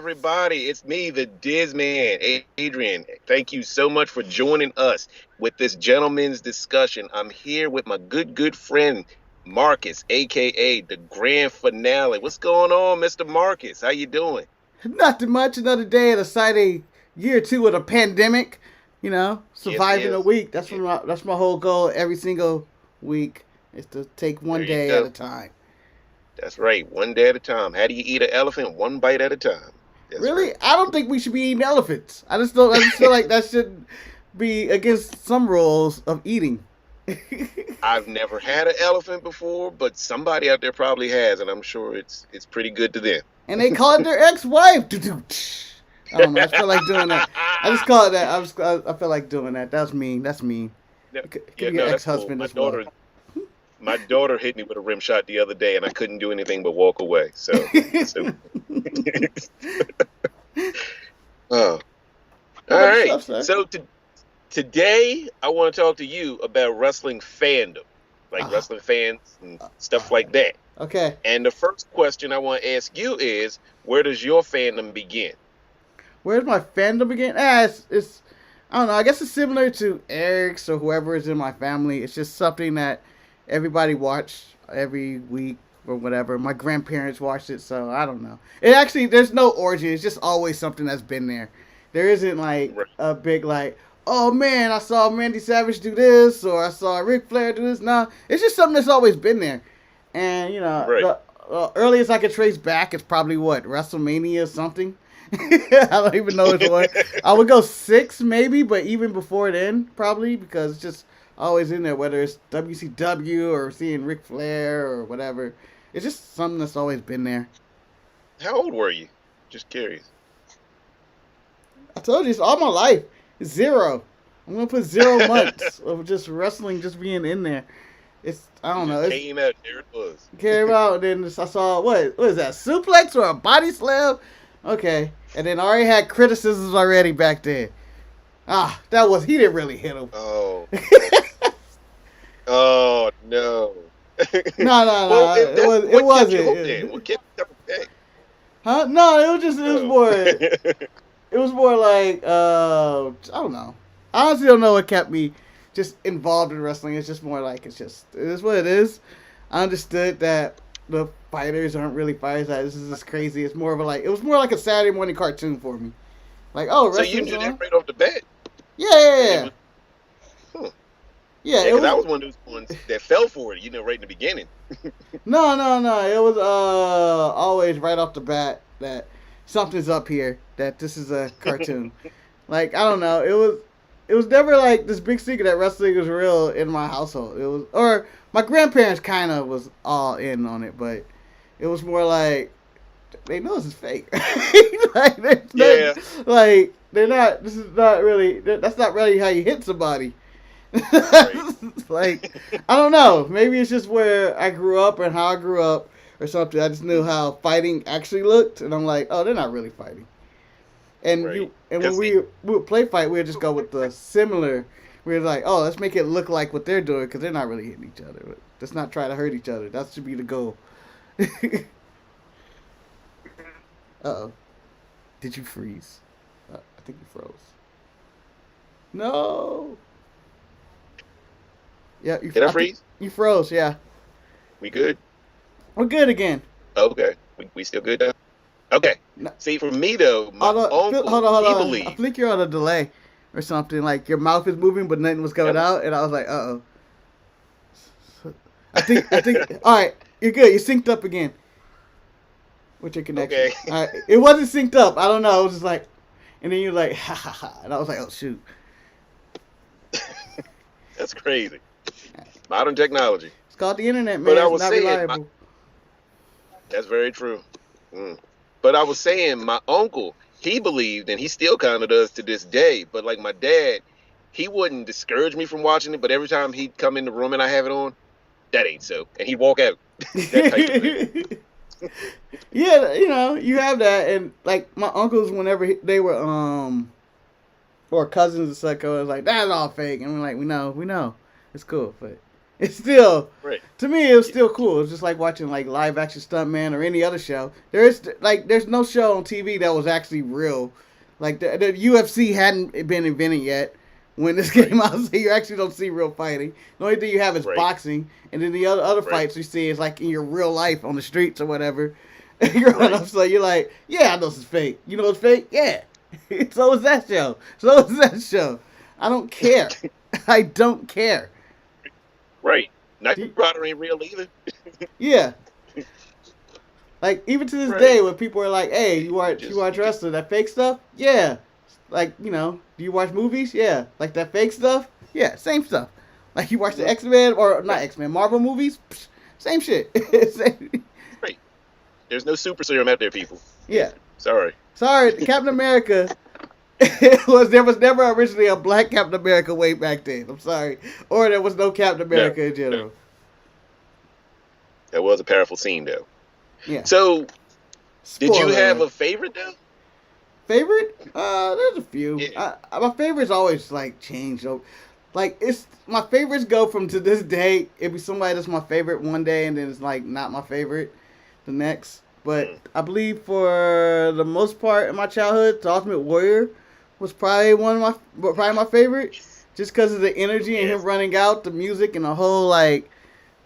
everybody? It's me, the Diz Man, Adrian. Thank you so much for joining us with this gentleman's discussion. I'm here with my good friend Marcus, aka the grand finale. What's going on, Mr. Marcus? How you doing? Nothing much. Another day at a exciting year two of a pandemic. Yes, Surviving a yes. week. That's Yeah, my whole goal every single week is to take there one you day at a go. time. That's right. One day at a time. How do you eat an elephant? One bite at a time. That's Really, right. I don't think we should be eating elephants. I just don't. I just feel like that should be against some rules of eating. I've never had an elephant before, but somebody out there probably has, and I'm sure it's pretty good to them. And they call it their ex-wife. I don't know. I just feel like doing that. I just call it that. I feel like doing that. That's mean. That's mean. No, It could yeah, be your no, that's cool. ex-husband as well. My daughter hit me with a rim shot the other day, and I couldn't do anything but walk away. So, oh, How all about right. yourself, sir? Today, I want to talk to you about wrestling fandom, like Ah, wrestling fans and stuff ah, like that. okay. And the first question I want to ask you is, where does your fandom begin? Where's my fandom again? It's I don't know. I guess it's similar to Eric's or whoever is in my family. It's just something that everybody watch every week or whatever. My grandparents watched it, so I don't know. It actually there's no origin. It's just always something that's been there. There isn't like Right. a big like, oh man, I saw Randy Savage do this or I saw Ric Flair do this. No, it's just something that's always been there. And Right. the earliest I could trace back is probably what WrestleMania or something. I don't even know which one. I would go six maybe, but even before then probably because it's just always in there. Whether it's WCW or seeing Ric Flair or whatever, it's just something that's always been there. How old were you? Just curious. I told you it's all my life. Zero. I'm gonna put 0 months of just wrestling just being in there. It's I You don't know. just It's came out, there it was. came out, and then I saw what is that suplex or a body slam? Okay, and then I already had criticisms already back then. That was he didn't really hit him. Oh, oh no. No, no, Well, no. if that's It what kept you hooked wasn't. in. What kept you coming back? Huh? No, it was Oh. more it was more like I don't know. I honestly don't know what kept me just involved in wrestling. It's just more like it is what it is. I understood that the fighters aren't really fighters. That this is just crazy. It's more of a like it was more like a Saturday morning cartoon for me. Like oh So you wrestling's knew that on. right off the bat, Yeah, yeah, and it yeah. was, huh. Yeah, Yeah, it because I was was one of those ones that fell for it, right in the beginning. no, no, no. It was always right off the bat that something's up here. That this is a cartoon. Like I don't know. It was never like this big secret that wrestling was real in my household. It was or my grandparents kind of was all in on it, but it was more like they know this is fake. Like Yeah, they're not. This is not really. That's not really how you hit somebody. right. Like I don't know. Maybe it's just where I grew up and how I grew up or something. I just knew how fighting actually looked, and I'm like, oh, they're not really fighting. Right. And when Because we would play fight, we would just go with the similar. We were like, oh, let's make it look like what they're doing because they're not really hitting each other. But let's not try to hurt each other. That should be the goal. Uh oh. Did you freeze? I think you froze. No. Yeah, did I I think freeze? you froze. Yeah, We good? we're good again. Okay. We still good now? Okay. No, See, for me though, my hold uncle, on, hold he on. I believed. think you're on a delay or something. Like your mouth is moving, but nothing was coming Yep. out, and I was like, uh oh. I think. All right, you're good. You're synced up again with your connection. Okay. All right, it wasn't synced up. I don't know. It was just like, and then you're like, ha ha ha, and I was like, oh shoot. That's crazy. Modern technology. It's called the internet, But man. I It's was not saying, reliable. that's very true. Mm. But I was saying, my uncle, he believed, and he still kind of does to this day. But like my dad, he wouldn't discourage me from watching it. But every time he'd come in the room and I have it on, that ain't so, and he'd walk out. That type of thing. Yeah, you have that, and like my uncles, whenever they were or cousins and such, was like that's all fake, and we're like, we know, it's cool, but It's still, Right. to me, it was still cool. It's just like watching like live action stuntman or any other show. There's no show on TV that was actually real. Like the UFC hadn't been invented yet when this Right. came out, so you actually don't see real fighting. The only thing you have is Right. boxing, and then the other Right. fights you see is like in your real life on the streets or whatever. Growing Right. up, so you're like, yeah, I know this is fake. You know it's fake? Yeah. So is that show. So is that show. I don't care. I don't care. Right. Knight Do- Rider ain't real either. Yeah. Like even to this Right. day, when people are like, "Hey, you watch wrestling? That fake stuff?" Yeah. Like do you watch movies? Yeah. Like that fake stuff? Yeah, same stuff. Like you watch the X Men or not X Men Marvel movies? Psh, same shit. Same- Right. There's no super serum out there, people. yeah. Sorry. Sorry, Captain America. There was never originally a black Captain America way back then. I'm sorry, or there was no Captain America No. in general. That was a powerful scene, though. Yeah. So, did you Spoiler have alert. a favorite, though? Favorite? There's a few. Yeah. My favorites always like change though. Like it's my favorites go from to this day. It'd be somebody that's my favorite one day, and then it's like not my favorite the next. But I believe for the most part in my childhood, the Ultimate Warrior was probably my favorite, just because of the energy and him running out, the music, and the whole like,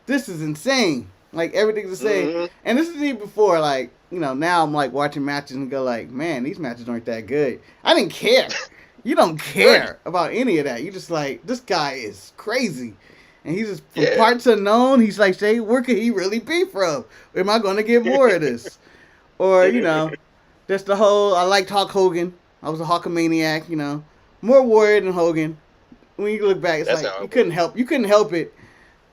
this is insane. Like everything's insane. Mm-hmm. And this is even before like now I'm like watching matches and go like, man, these matches aren't that good. I didn't care. You don't care about any of that. You just like, this guy is crazy. And he's just from parts unknown. He's like, say, where could he really be from? Am I going to get more of this? Or, just the whole, I liked Hulk Hogan. I was a Hulkamaniac, More Warrior than Hogan. When you look back, it's That's like, how you couldn't help it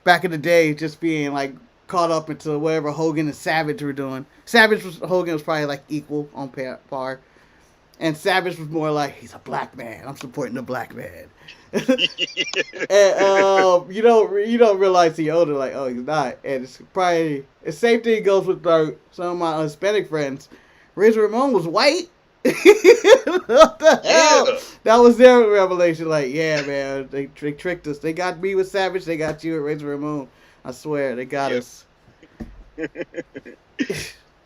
back in the day just being like caught up into whatever Hogan and Savage were doing. Hogan was probably like equal on par. And Savage was more like, he's a black man. I'm supporting the black man. And you don't realize the older, like, oh, he's not. And it's probably the same thing goes with some of my Hispanic friends. Razor Ramon was white. What the hell? That was their revelation. Like, yeah, man, they tricked us. They got me with Savage. They got you at Razor Ramon. I swear, they got us.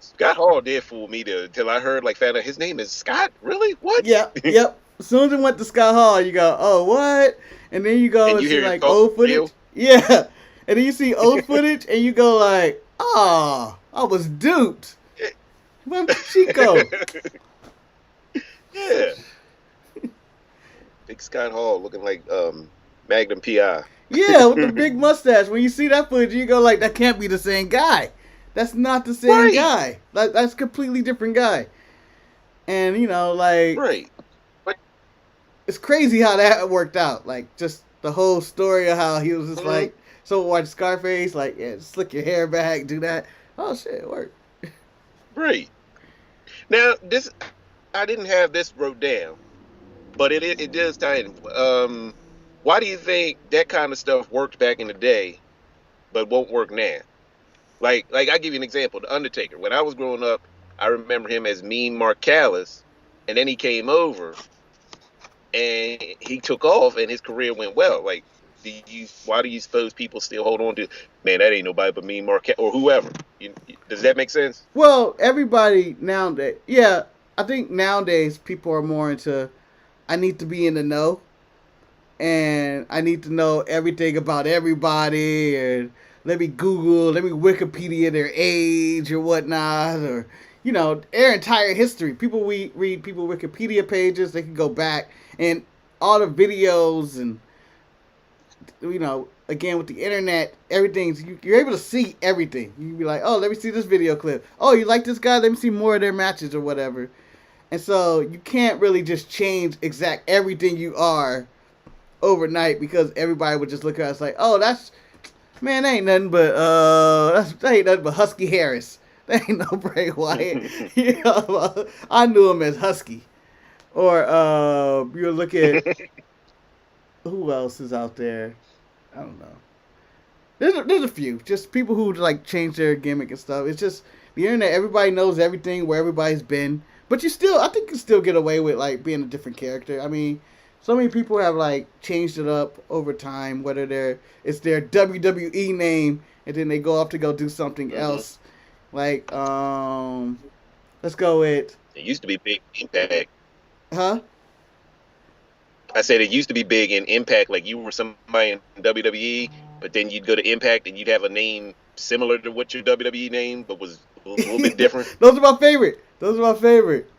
Scott Hall did fool me till I found out his name is Scott. Really? What? Yep. As soon as it went to Scott Hall, you go, oh, what? And then you go and see like old footage. Real? Yeah. And then you see old footage and you go like, oh, I was duped. Where's Chico? Yeah. Big Scott Hall looking like Magnum PI. Yeah, with the big mustache. When you see that footage, you go like, that can't be the same guy. That's not the same guy. That's a completely different guy. And, Right. But it's crazy how that worked out. Like, just the whole story of how he was just like, so watch Scarface, like, yeah, slick your hair back, do that. Oh, shit, it worked. Right. Now, I didn't have this wrote down, but it does tie in. Why do you think that kind of stuff worked back in the day, but won't work now? Like I give you an example, The Undertaker. When I was growing up, I remember him as Mean Mark Callis, and then he came over, and he took off, and his career went well. Like, why do you suppose people still hold on to, man, that ain't nobody but Mean Mark Callis, or whoever? Does that make sense? Well, everybody nowadays, yeah, I think nowadays people are more into, I need to be in the know, and I need to know everything about everybody, and let me Google, let me Wikipedia their age or whatnot, or, their entire history. People read people Wikipedia pages, they can go back, and all the videos, and, again, with the internet, you're able to see everything. You can be like, oh, let me see this video clip. Oh, you like this guy? Let me see more of their matches or whatever. And so you can't really just change everything you are overnight, because everybody would just look at us like, oh, that ain't nothing but Husky Harris. That ain't no Bray Wyatt. I knew him as Husky. Or you look at who else is out there. I don't know. There's a few, just people who like change their gimmick and stuff. It's just the internet. Everybody knows everything, where everybody's been. But I think you still get away with like being a different character. I mean, so many people have like changed it up over time, whether it's their WWE name and then they go off to go do something Mm-hmm. else. Like let's go with It used to be big Impact. huh? I said it used to be big in Impact, like you were somebody in WWE, but then you'd go to Impact and you'd have a name similar to what your WWE name, but was a little bit different. Those are my favorite. Those are my favorite.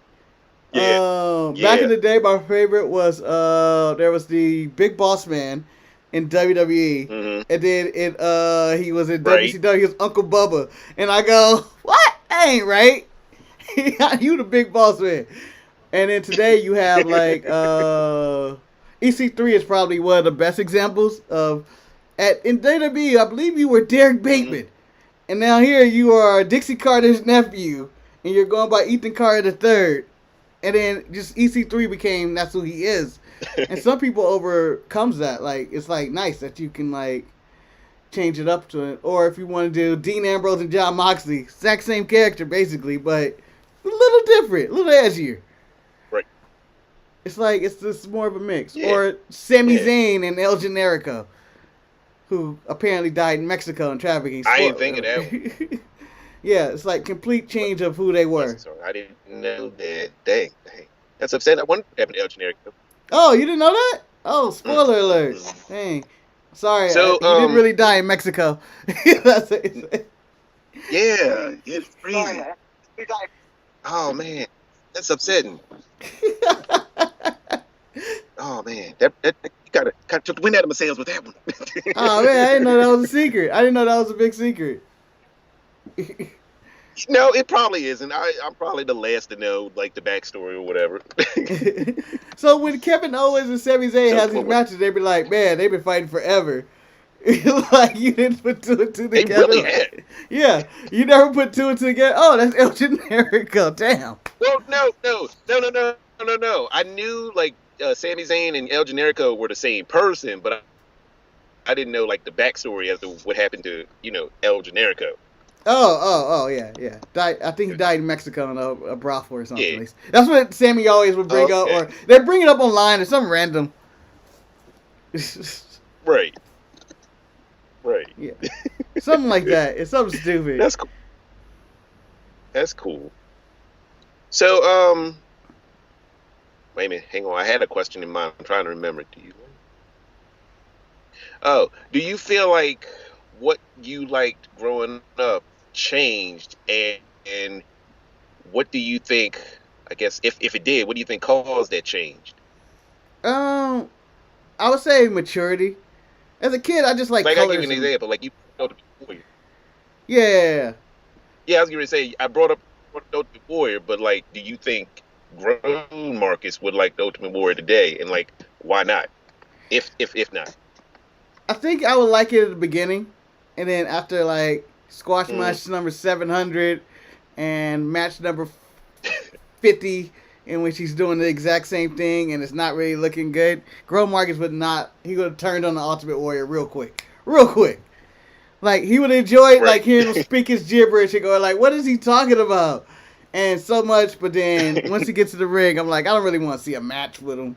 Yeah, Back in yeah, the day, my favorite was there was the Big Boss Man in WWE, mm-hmm. and then he was in Right. WCW. He was Uncle Bubba, and I go, what? That ain't right. You the Big Boss Man. And then today you have like EC3 is probably one of the best examples of in WWE. I believe you were Derek Mm-hmm. Bateman, and now here you are Dixie Carter's nephew, and you're going by Ethan Carter III. And then just EC3 became that's who he is. And some people overcomes that. Like it's like nice that you can like change it up to it. Or if you want to do Dean Ambrose and John Moxley, exact same character basically, but a little different, a little edgier. Right. It's like it's just more of a mix. Yeah. Or Sami Yeah. Zayn and El Generico, who apparently died in Mexico in trafficking. I didn't think of that one. Yeah, it's like complete change of who they were. Sorry, I didn't know that. Dang. That's upsetting. I wonder what happened to El Generico. Oh, you didn't know that? Oh, spoiler alert. Dang. Sorry, So, he didn't really die in Mexico. That's it. Yeah, it's crazy. Oh man, that's upsetting. Oh man, that you gotta took the wind out of my sails with that one. Oh man, I didn't know that was a secret. I didn't know that was a big secret. No, it probably isn't. I'm probably the last to know like the backstory or whatever. So when Kevin Owens and Sami Zayn So have these what- matches, they be like, man, they've been fighting forever. Like you didn't put two and two They together. really had. Yeah, you never put two and two together. Oh, that's El Generico. Damn. Well, no. I knew like Sami Zayn and El Generico were the same person, but I didn't know like the backstory as to what happened to El Generico. Oh, yeah. I think he died in Mexico in a brothel or something. Yeah. That's what Sammy always would bring up, or they bring it up online or something random. Right. Yeah, something like that. It's something stupid. That's cool. So, wait a minute, hang on. I had a question in mind. I'm trying to remember. Do you feel like what you liked growing up changed, and what do you think? I guess if it did, what do you think caused that change? I would say maturity. As a kid, I just like I colors. give you an example. Like you brought up the Warrior. Yeah. Yeah, I was going to say I brought up the Ultimate Warrior, but like, do you think grown Marcus would like the Ultimate Warrior today, and like, why not? If not, I think I would like it at the beginning, and then after like squash match number 700 and match number 50, in which he's doing the exact same thing and it's not really looking good, grown Marcus would not. He would have turned on the Ultimate Warrior real quick. Like he would enjoy like hearing him speak his gibberish and going like, "What is he talking about?" And so much. But then once he gets to the ring, I'm like, I don't really want to see a match with him.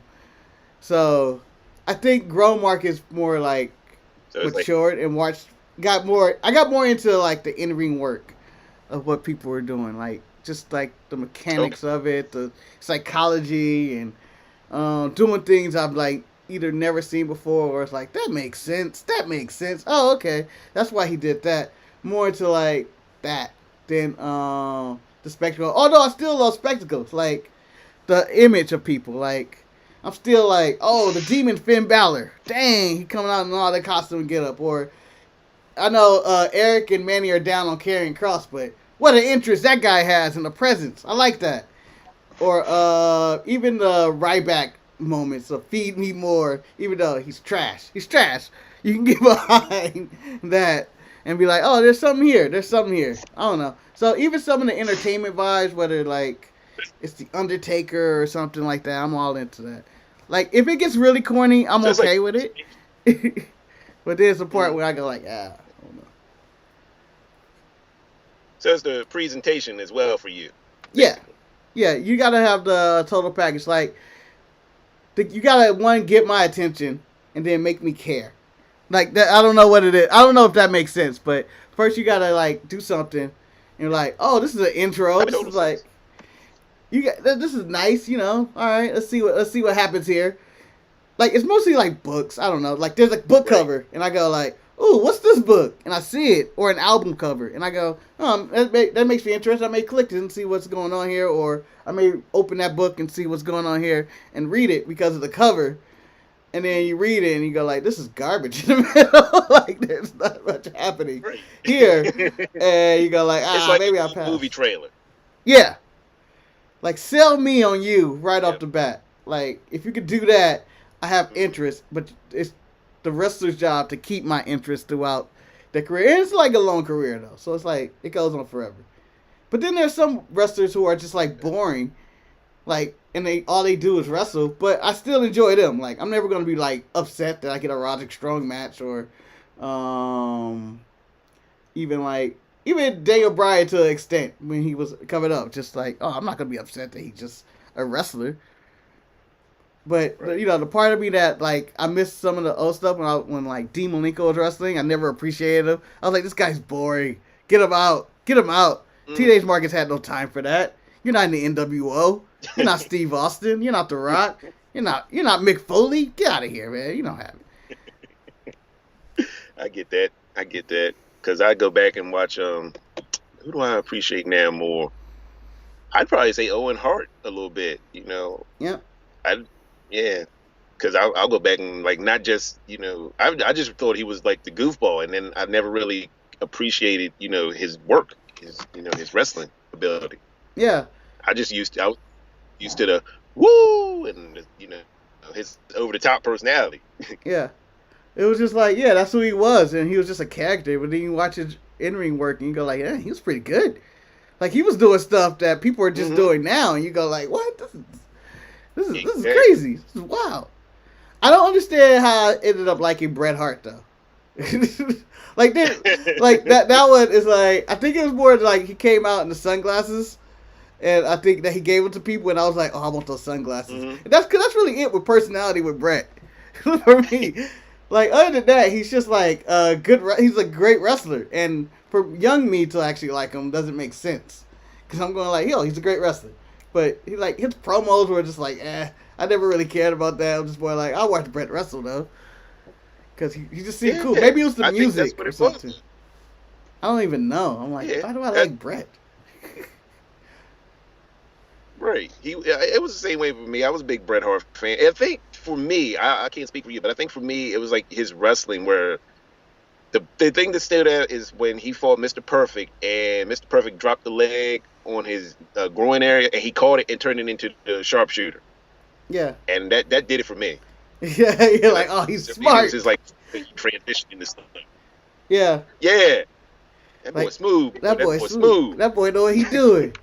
So I think grown Marcus more like matured and got more into like the in ring work of what people were doing, like just like the mechanics of it, the psychology, and doing things I've like either never seen before, or it's like that makes sense. Oh, okay, that's why he did that. More into like that than the spectacle. Although I still love spectacles, like the image of people. Like I'm still like, oh, the Demon Finn Balor, dang, he coming out in all that costume and get up. Or I know Eric and Manny are down on Karrion Kross, but what an interest that guy has in the presence. I like that. Or even the Ryback moments of feed me more, even though he's trash. You can get behind that and be like, oh, there's something here. I don't know. So even some of the entertainment vibes, whether like it's the Undertaker or something like that, I'm all into that. Like if it gets really corny, I'm okay with it. But there's a part where I go like, I don't know. So it's the presentation as well for you. Yeah, you gotta have the total package. Like You gotta one get my attention and then make me care. Like that, I don't know what it is. I don't know if that makes sense, but first you gotta like do something, and you're like, oh, this is an intro. That This total is like sense. this is nice, you know. All right, let's see what happens here. Like it's mostly like books. I don't know. Like there's a book Right. cover, and I go like, "Ooh, what's this book?" And I see it, or an album cover, and I go, that makes me interested. I may click it and see what's going on here, or I may open that book and see what's going on here and read it because of the cover. And then you read it and you go like, "This is garbage in the middle." Like there's not much happening Right. here, and you go like, It's like maybe a I'll pass. movie trailer. Yeah, like sell me on you right off Yep. the bat. Like if you could do that, I have interest, but it's the wrestler's job to keep my interest throughout the career. And it's like a long career though, so it's like it goes on forever. But then there's some wrestlers who are just like boring, like and all they do is wrestle. But I still enjoy them. Like I'm never gonna be like upset that I get a Roderick Strong match or um even Daniel Bryan to an extent when he was coming up. Just like I'm not gonna be upset that he's just a wrestler. But Right. you know, the part of me that like I missed some of the old stuff when like Dean Malenko was wrestling, I never appreciated him. I was like, this guy's boring. Get him out. Get him out. Teenage Marcus had no time for that. You're not in the NWO. You're not Steve Austin. You're not The Rock. You're not Mick Foley. Get out of here, man. You don't have it. I get that. Because I go back and watch. Who do I appreciate now more? I'd probably say Owen Hart a little bit. You know. Yep. Yeah. Because I'll go back and like not just I just thought he was like the goofball, and then I never really appreciated his work, his wrestling ability. Yeah. I was used to the woo and his over the top personality. Yeah. It was just like, yeah, that's who he was, and he was just a character. But then you watch his in-ring work, and you go like, yeah, he was pretty good. Like he was doing stuff that people are just doing now, and you go like, what? This is crazy. This is wild. I don't understand how I ended up liking Bret Hart though. Like that one is like I think it was more like he came out in the sunglasses, and I think that he gave them to people, and I was like, oh, I want those sunglasses. And that's really it with personality with Bret for me. Like other than that, he's just like he's a great wrestler, and for young me to actually like him doesn't make sense because I'm going like, yo, he's a great wrestler, but he like his promos were just like, I never really cared about that. I'm just more like, I watched Bret wrestle though, because he just seemed cool. Maybe it was the music or something. I don't even know. I'm like, why do I like Bret? Right. It was the same way for me. I was a big Bret Hart fan. I think for me, I can't speak for you, but I think for me, it was like his wrestling where the thing that stood out is when he fought Mr. Perfect, and Mr. Perfect dropped the leg on his groin area, and he caught it and turned it into the sharpshooter. Yeah. And that did it for me. Yeah, you're like, oh, he's smart. It was just like he transitioned into something. Yeah. Yeah. That boy smooth. That boy smooth. That boy know what he's doing.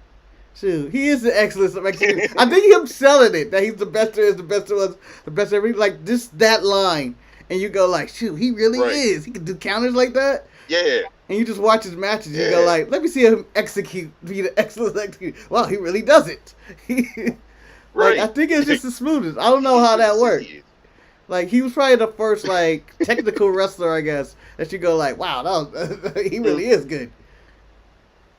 Shoot, he is the excellence of execution. I think him selling it that he's the best there is, the best there was, the best ever. Like just that line, and you go like, shoot, he really is. He can do counters like that. Yeah. And you just watch his matches. You go like, let me see him be the excellent execution. Wow, he really does it. Like I think it's just the smoothest. I don't know how that worked. Like he was probably the first like technical wrestler, I guess, that you go like, wow, he really is good.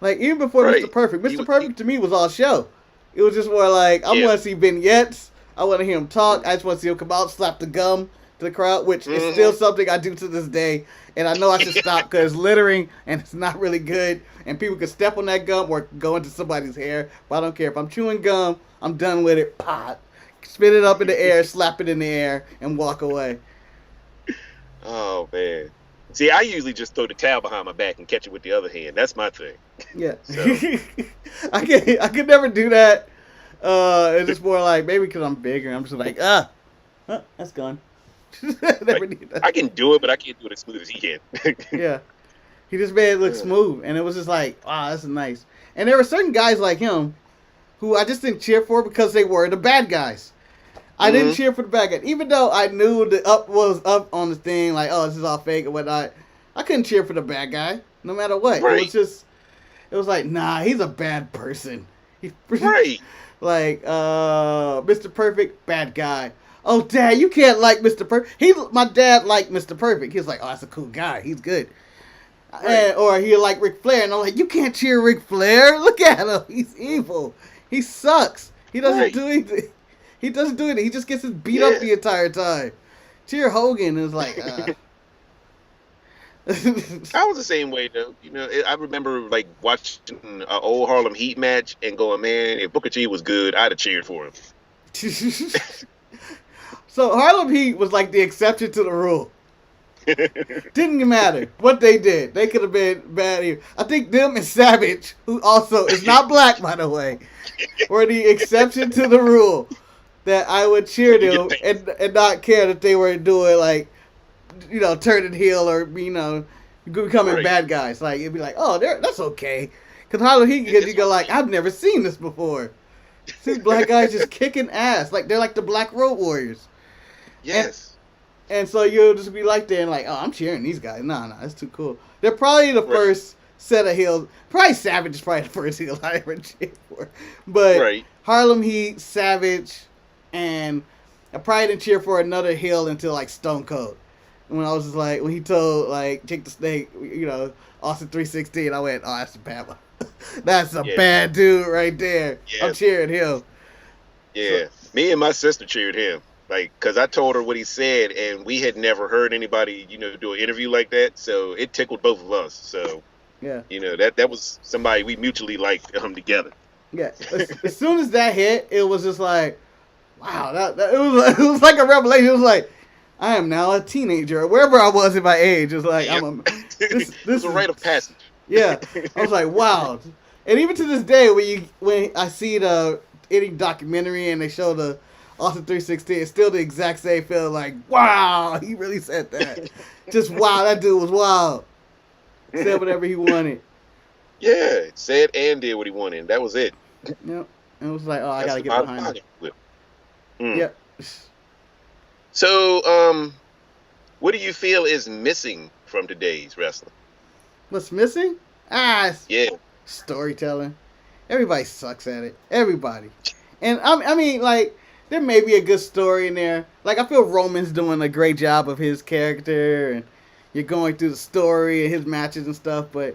Like even before Mr. Perfect, Mr. Perfect to me was all show. It was just more like I want to see vignettes. I want to hear him talk. I just want to see him come out, slap the gum to the crowd, which is still something I do to this day. And I know I should stop because it's littering and it's not really good. And people can step on that gum or go into somebody's hair. But I don't care. If I'm chewing gum, I'm done with it. Pot. Spit it up in the air, slap it in the air, and walk away. Oh, man. See, I usually just throw the towel behind my back and catch it with the other hand. That's my thing. Yeah. So. I could never do that. It's just more like, maybe because I'm bigger. I'm just like, that's gone. Never need that. I can do it, but I can't do it as smooth as he can. Yeah. He just made it look smooth. And it was just like, wow, that's nice. And there were certain guys like him who I just didn't cheer for because they were the bad guys. I didn't cheer for the bad guy. Even though I knew the up was up on the thing, like, oh, this is all fake or whatnot, I couldn't cheer for the bad guy, no matter what. Right. It was like, nah, he's a bad person. Right. Like, Mr. Perfect, bad guy. Oh, Dad, you can't like Mr. Perfect. My dad liked Mr. Perfect. He was like, oh, that's a cool guy. He's good. Right. Or he like Ric Flair, and I'm like, you can't cheer Ric Flair. Look at him. He's evil. He sucks. He doesn't Right. do anything. He doesn't do anything. He just gets his beat up Yeah. the entire time. Cheer Hogan is like, I was the same way though. I remember like watching an old Harlem Heat match and going, man, if Booker T was good, I'd have cheered for him. So Harlem Heat was like the exception to the rule. Didn't matter what they did. They could have been bad here. I think them and Savage, who also is not black, by the way, were the exception to the rule. That I would cheer them and not care that they were doing like, turning heel or becoming Right. bad guys. Like it'd be like, oh, that's okay. Because Harlem Heat, you go like, I've never seen this before. See black guys just kicking ass. Like they're like the Black Road Warriors. Yes. And so you'll just be like there and like, oh, I'm cheering these guys. Nah, that's too cool. They're probably the first set of heels. Probably Savage is probably the first heel I ever cheered for. But Right. Harlem Heat, Savage, and I probably didn't cheer for another heel until like Stone Cold. When I was just like, when he told like Jake the Snake, Austin 316, I went, oh, that's a bad one. That's a bad dude right there. Yeah. I'm cheering him. Yeah. Me and my sister cheered him. Like, because I told her what he said, and we had never heard anybody, do an interview like that. So it tickled both of us. So, Yeah. that was somebody we mutually liked together. Yeah. As soon as that hit, it was just like, wow, it was like a revelation. It was like, I am now a teenager, or wherever I was in my age. It's like, this is a rite of passage. Yeah. I was like, wow. And even to this day, when I see any documentary and they show the Austin 316, it's still the exact same feeling. Like, wow, he really said that. Just wow, that dude was wild. Said whatever he wanted. Yeah, said and did what he wanted. That was it. Yep. And it was like, oh, I gotta get behind it. Yep. So, what do you feel is missing from today's wrestling? What's missing? Yeah. Storytelling. Everybody sucks at it. Everybody. And I mean, like, there may be a good story in there. Like, I feel Roman's doing a great job of his character, and you're going through the story and his matches and stuff, but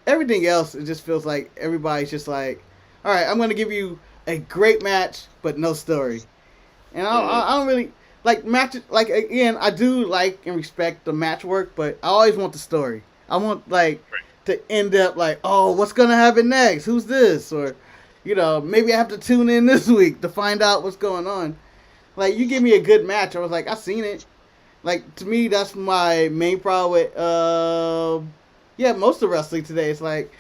everything else, it just feels like everybody's just like, all right, I'm going to give you a great match, but no story. And I don't really, like, matches, like, again, I do like and respect the match work, but I always want the story. I want, like, to end up like, oh, what's going to happen next? Who's this? Or, maybe I have to tune in this week to find out what's going on. Like, you give me a good match, I was like, I seen it. Like, to me, that's my main problem with, most of wrestling today. It's like,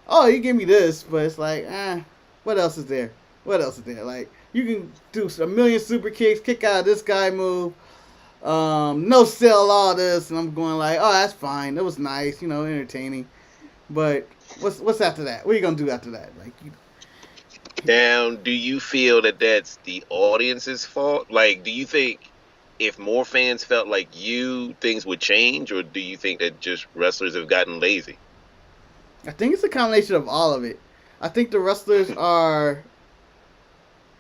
oh, you give me this, but it's like, what else is there? What else is there? Like, you can do a million super kicks, kick out of this guy move, no sell all this, and I'm going like, oh, that's fine. It was nice, entertaining. But what's after that? What are you gonna do after that? Like, Now, do you feel that that's the audience's fault? Like, do you think if more fans felt like you, things would change, or do you think that just wrestlers have gotten lazy? I think it's a combination of all of it. I think the wrestlers are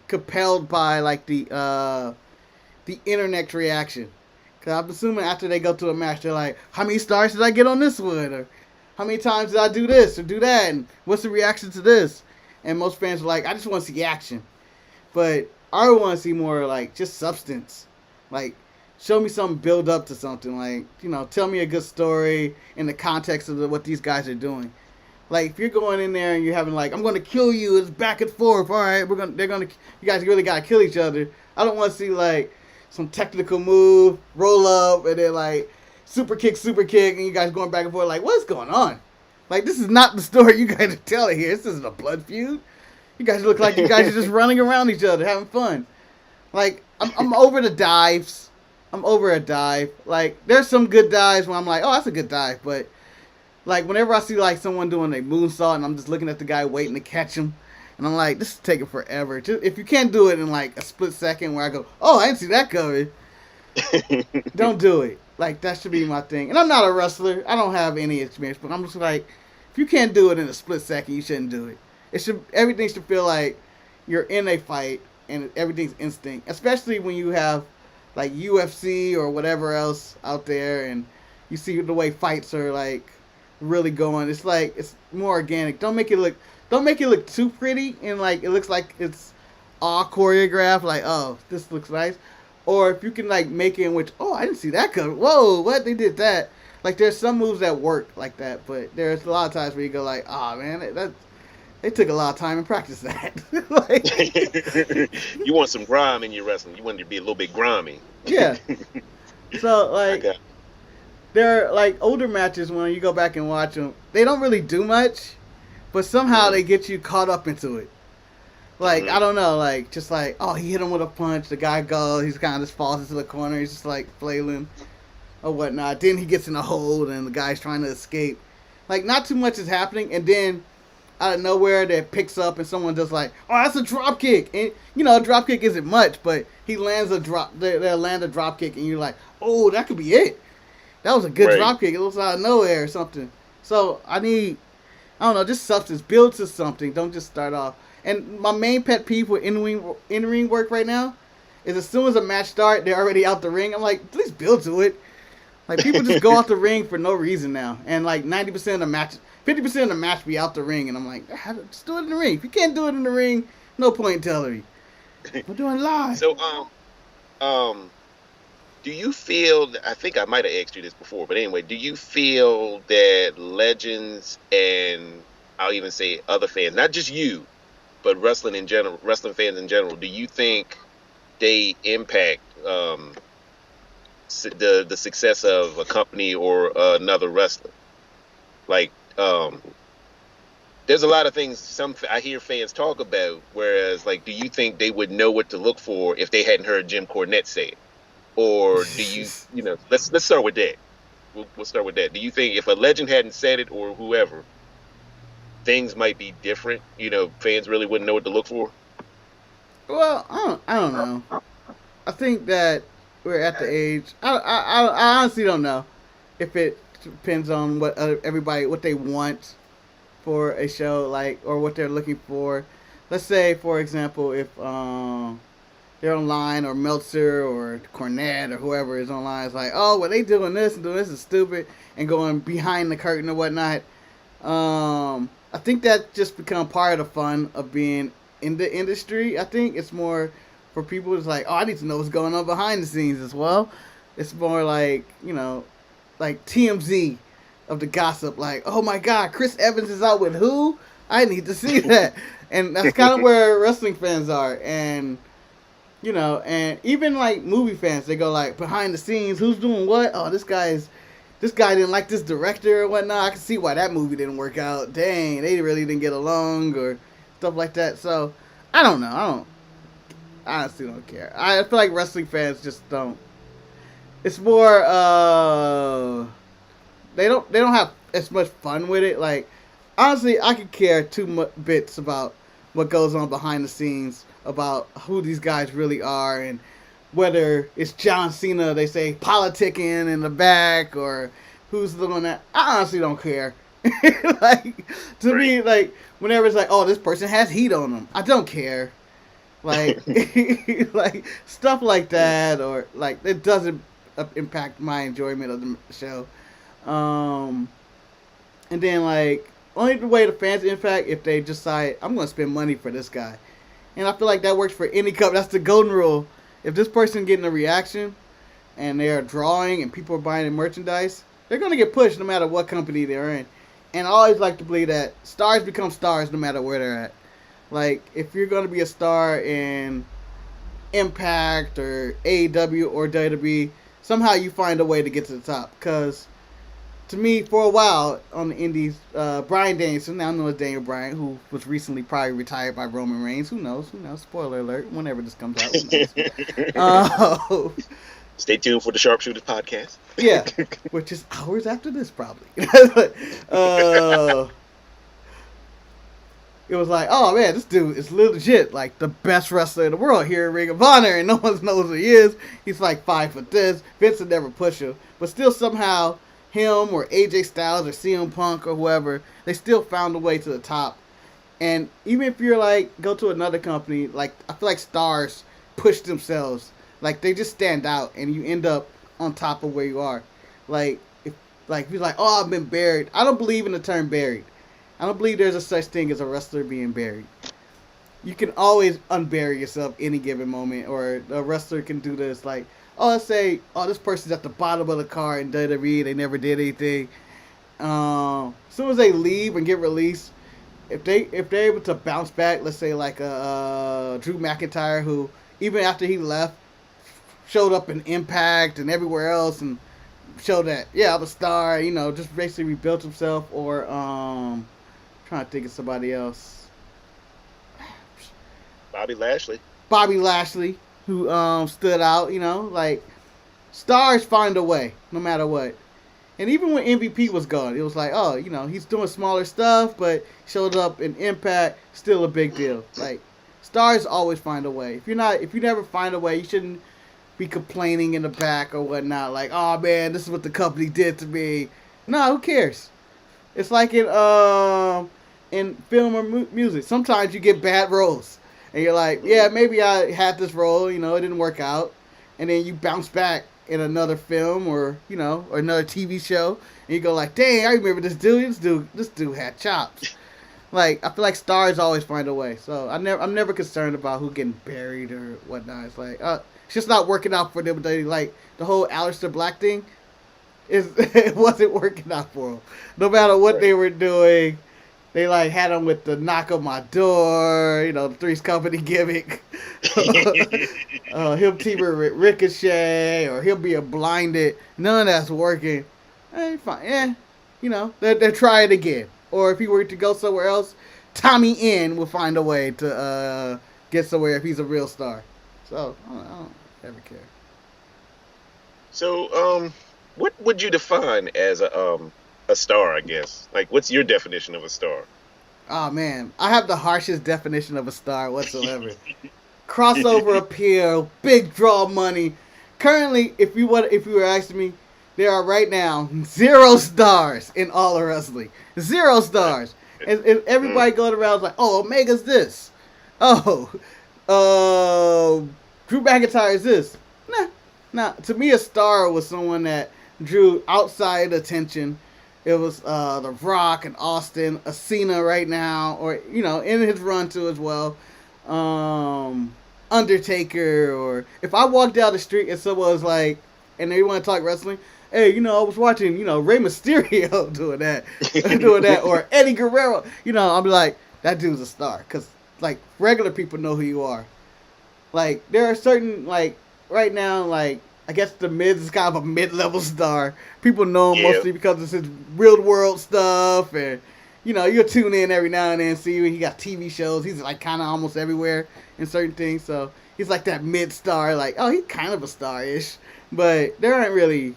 compelled by like the internet reaction. Cause I'm assuming after they go to a match, they're like, how many stars did I get on this one? Or how many times did I do this or do that? And what's the reaction to this? And most fans are like, I just want to see action. But I want to see more like just substance. Like, show me something, build up to something. Like, tell me a good story in the context of what these guys are doing. Like, if you're going in there and you're having like, I'm going to kill you, it's back and forth. All right, you guys really got to kill each other. I don't want to see like some technical move, roll up, and then like super kick, and you guys going back and forth. Like, what's going on? Like, this is not the story you guys are telling here. This isn't a blood feud. You guys look like you guys are just running around each other, having fun. Like, I'm over the dives. I'm over a dive. Like, there's some good dives where I'm like, oh, that's a good dive. But, like, whenever I see, like, someone doing a moonsault and I'm just looking at the guy waiting to catch him, and I'm like, this is taking forever. Just, if you can't do it in, like, a split second where I go, oh, I didn't see that coming, don't do it. Like, that should be my thing. And I'm not a wrestler. I don't have any experience. But I'm just like, if you can't do it in a split second, you shouldn't do it. Everything should feel like you're in a fight and everything's instinct. Especially when you have like UFC or whatever else out there, and you see the way fights are like really going. It's like it's more organic. Don't make it look too pretty and like it looks like it's all choreographed. Like, oh, this looks nice. Or if you can like make it in which, oh, I didn't see that coming. Whoa, what, they did that? Like there's some moves that work like that, but there's a lot of times where you go like, oh man, that they took a lot of time and practice that. Like, You want some grime in your wrestling. You want it to be a little bit grimy. yeah. So I like got. they're like older matches when you go back and watch them. They don't really do much, but somehow they get you caught up into it. Like I don't know, like just like oh he hit him with a punch, the guy goes, he's kind of just falls into the corner, he's just like flailing or whatnot. Then he gets in a hold and the guy's trying to escape. Like not too much is happening, and then out of nowhere that picks up and someone does like oh that's a drop kick, and you know a drop kick isn't much, but he lands a drop, they land a drop kick, and you're like oh that could be it. That was a good drop kick. It looks out of nowhere or something. So I don't know, just substance. Build to something. Don't just start off. And my main pet peeve with in-ring work right now is as soon as a match starts, they're already out the ring. I'm like, please build to it. Like, people just go out the ring for no reason now. And, like, 90% of the match, 50% of the match be out the ring. And I'm like, just do it in the ring. If you can't do it in the ring, no point in telling me. We're doing live. So, do you feel, I think I might have asked you this before, but anyway, do you feel that legends and I'll even say other fans, not just you, but wrestling fans in general, do you think they impact the success of a company or another wrestler? Like, there's a lot of things I hear fans talk about, whereas, like, do you think they would know what to look for if they hadn't heard Jim Cornette say it? Or do you let's start with that. We'll start with that. Do you think if a legend hadn't said it or whoever, things might be different? Fans really wouldn't know what to look for? Well, I don't know. I think that we're at the age. I honestly don't know if it depends on what what they want for a show, like, or what they're looking for. Let's say, for example, if they're online, or Meltzer or Cornette or whoever is online, it's like, oh, well, they doing this and doing this is stupid, and going behind the curtain or whatnot. I think that just become part of the fun of being in the industry. I think it's more for people who's like, oh, I need to know what's going on behind the scenes as well. It's more like, like TMZ of the gossip. Like, oh my God, Chris Evans is out with who? I need to see that. And that's kind of where wrestling fans are. And, and even like movie fans, they go like behind the scenes, who's doing what? Oh, this guy didn't like this director or whatnot. I can see why that movie didn't work out. Dang, they really didn't get along or stuff like that. So, I don't know. I honestly don't care. I feel like wrestling fans just don't. It's more, they don't have as much fun with it. Like, honestly, I could care bits about what goes on behind the scenes, about who these guys really are, and whether it's John Cena, they say, politicking in the back, or who's doing that. I honestly don't care. Like, to me, like, whenever it's like, oh, this person has heat on them, I don't care. Like, like, stuff like that, or, like, it doesn't impact my enjoyment of the show. And then, like, only the way the fans impact if they decide, I'm going to spend money for this guy. And I feel like that works for any company. That's the golden rule. If this person getting a reaction and they're drawing and people are buying the merchandise, they're going to get pushed no matter what company they're in. And I always like to believe that stars become stars no matter where they're at. Like, if you're going to be a star in Impact or AEW or WWE, somehow you find a way to get to the top. Because, to me, for a while on the indies, Bryan Danielson, now known as Daniel Bryan, who was recently probably retired by Roman Reigns. Who knows? Spoiler alert. Whenever this comes out. Who knows? Stay tuned for the Sharpshooters podcast. Yeah, which is hours after this, probably. It was like, oh man, this dude is legit, like the best wrestler in the world here in Ring of Honor, and no one knows who he is. He's like 5 foot this. Vince would never push him, but still somehow him or AJ Styles or CM Punk or whoever, they still found a way to the top. And even if you're like, go to another company, like I feel like stars push themselves Like they just stand out, and you end up on top of where you are. Like if you're like, oh, I've been buried. I don't believe in the term buried. I don't believe there's a such thing as a wrestler being buried. You can always unbury yourself any given moment, or a wrestler can do this. Like, oh, let's say, oh, this person's at the bottom of the car in WWE. They never did anything. As soon as they leave and get released, if they're able to bounce back, let's say like a Drew McIntyre, who even after he left, showed up in Impact and everywhere else, and showed that I'm a star. Just basically rebuilt himself. Or trying to think of somebody else. Bobby Lashley. Bobby Lashley, who stood out. Like stars find a way no matter what. And even when MVP was gone, it was like, oh, he's doing smaller stuff, but showed up in Impact, still a big deal. Like, stars always find a way. If you never find a way, you shouldn't be complaining in the back or whatnot. Like, oh man, this is what the company did to me. No, who cares? It's like in film or music. Sometimes you get bad roles, and you're like, yeah, maybe I had this role, it didn't work out, and then you bounce back in another film or or another TV show, and you go like, dang, I remember this dude. This dude had chops. Like, I feel like stars always find a way. So I'm never concerned about who getting buried or whatnot. It's like it's just not working out for them. Like the whole Aleister Black thing it wasn't working out for them. No matter what they were doing, they like had him with the knock on my door, the Three's Company gimmick. Him teaming with Ricochet, or he'll be a blinded. None of that's working. Fine. They're trying again. Or if he were to go somewhere else, Tommy N will find a way to get somewhere if he's a real star. So I don't ever care. So what would you define as a star? I guess. Like, what's your definition of a star? Oh man, I have the harshest definition of a star whatsoever. Crossover appeal, big draw money. Currently, if you were asking me, there are right now 0 stars in all of wrestling. 0 stars, and everybody going around like, oh, Omega's this. Oh, Drew McIntyre is this. Nah. To me, a star was someone that drew outside attention. It was The Rock and Austin, a Cena right now, or in his run too as well. Undertaker, or if I walked down the street and someone was like, and they want to talk wrestling, hey, I was watching, Rey Mysterio doing that, or Eddie Guerrero, I'll be like, that dude's a star, because like regular people know who you are. Like there are certain, like right now, like I guess the Miz is kind of a mid-level star. People know him mostly because of his real world stuff, and you'll tune in every now and then and see when he got TV shows. He's like kind of almost everywhere in certain things, so he's like that mid-star. Like, oh, he's kind of a star-ish, but there aren't really.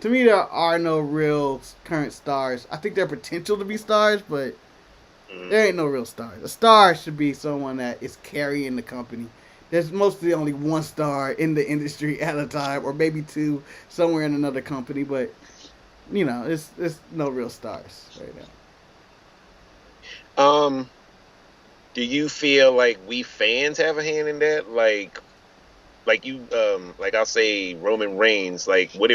To me, there are no real current stars. I think there are potential to be stars, but there ain't no real stars. A star should be someone that is carrying the company. There's mostly only 1 star in the industry at a time, or maybe 2 somewhere in another company, but it's no real stars right now. Do you feel like we fans have a hand in that? Like you, like I'll say Roman Reigns. Like, what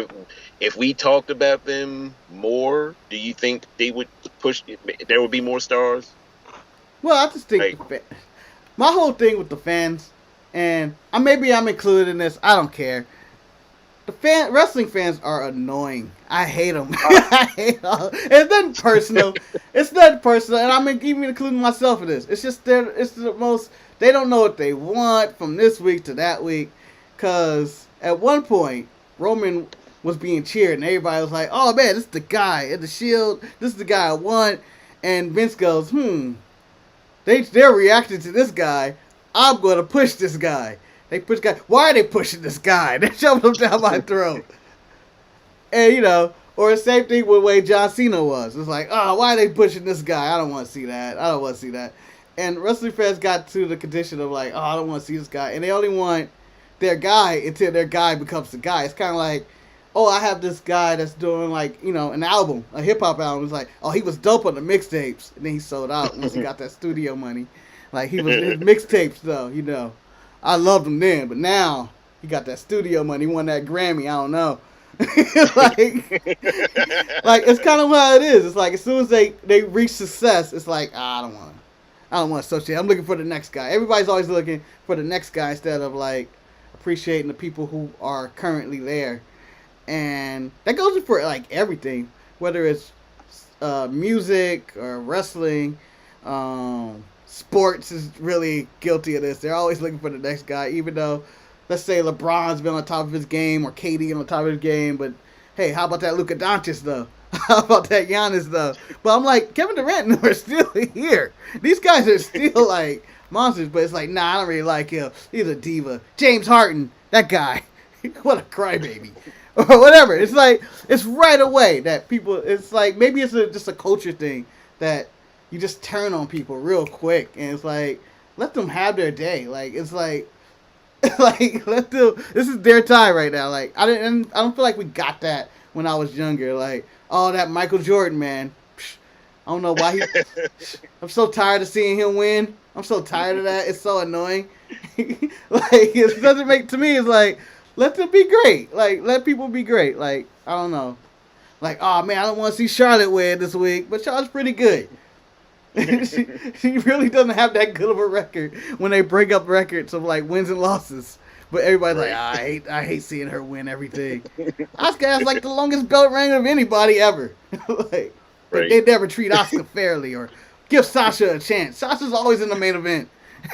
if we talked about them more? Do you think they would push? There would be more stars. Well, I just think my whole thing with the fans. And maybe I'm included in this. I don't care. Wrestling fans are annoying. I hate them. I hate them. It's nothing personal. And I'm even including myself in this. It's just it's the most. They don't know what they want from this week to that week. Cause at one point Roman was being cheered and everybody was like, "Oh man, this is the guy in the Shield. This is the guy I want." And Vince goes, They're reacting to this guy. I'm going to push this guy. They push guy. Why are they pushing this guy? They're shoving him down my throat. And, or the same thing with the way John Cena was. It's like, oh, why are they pushing this guy? I don't want to see that. And wrestling fans got to the condition of like, oh, I don't want to see this guy. And they only want their guy until their guy becomes the guy. It's kind of like, oh, I have this guy that's doing like, an album, a hip-hop album. It's like, oh, he was dope on the mixtapes. And then he sold out once he got that studio money. Like, his mixtapes, though, I loved him then. But now, He got that studio money. He won that Grammy. I don't know. like, like it's kind of how it is. It's like as soon as they reach success, it's like I don't want to associate. I'm looking for the next guy. Everybody's always looking for the next guy instead of like appreciating the people who are currently there. And that goes for like everything, whether it's music or wrestling. Sports is really guilty of this. They're always looking for the next guy, even though, let's say LeBron's been on top of his game or KD on top of his game, but hey, how about that Luka Doncic though? How about that Giannis though? But I'm like, Kevin Durant and them are still here. These guys are still like monsters, but it's like, nah, I don't really like him. He's a diva. James Harden, that guy, what a crybaby. Or whatever. It's like, it's right away that people, it's like, maybe it's just a culture thing that you just turn on people real quick. And it's like, let them have their day. Like, it's like, let them, this is their time right now. Like, I don't feel like we got that when I was younger. Like, oh, that Michael Jordan, man. I don't know why I'm so tired of seeing him win. I'm so tired of that. It's so annoying. Like, it doesn't make, to me, it's like, let them be great. Like, let people be great. Like, I don't know. Like, oh, man, I don't want to see Charlotte win this week. But Charlotte's pretty good. she really doesn't have that good of a record when they break up records of, like, wins and losses. But everybody's like, I hate seeing her win everything. Asuka has, like, the longest belt reign of anybody ever. Like, they never treat Asuka fairly or give Sasha a chance. Sasha's always in the main event.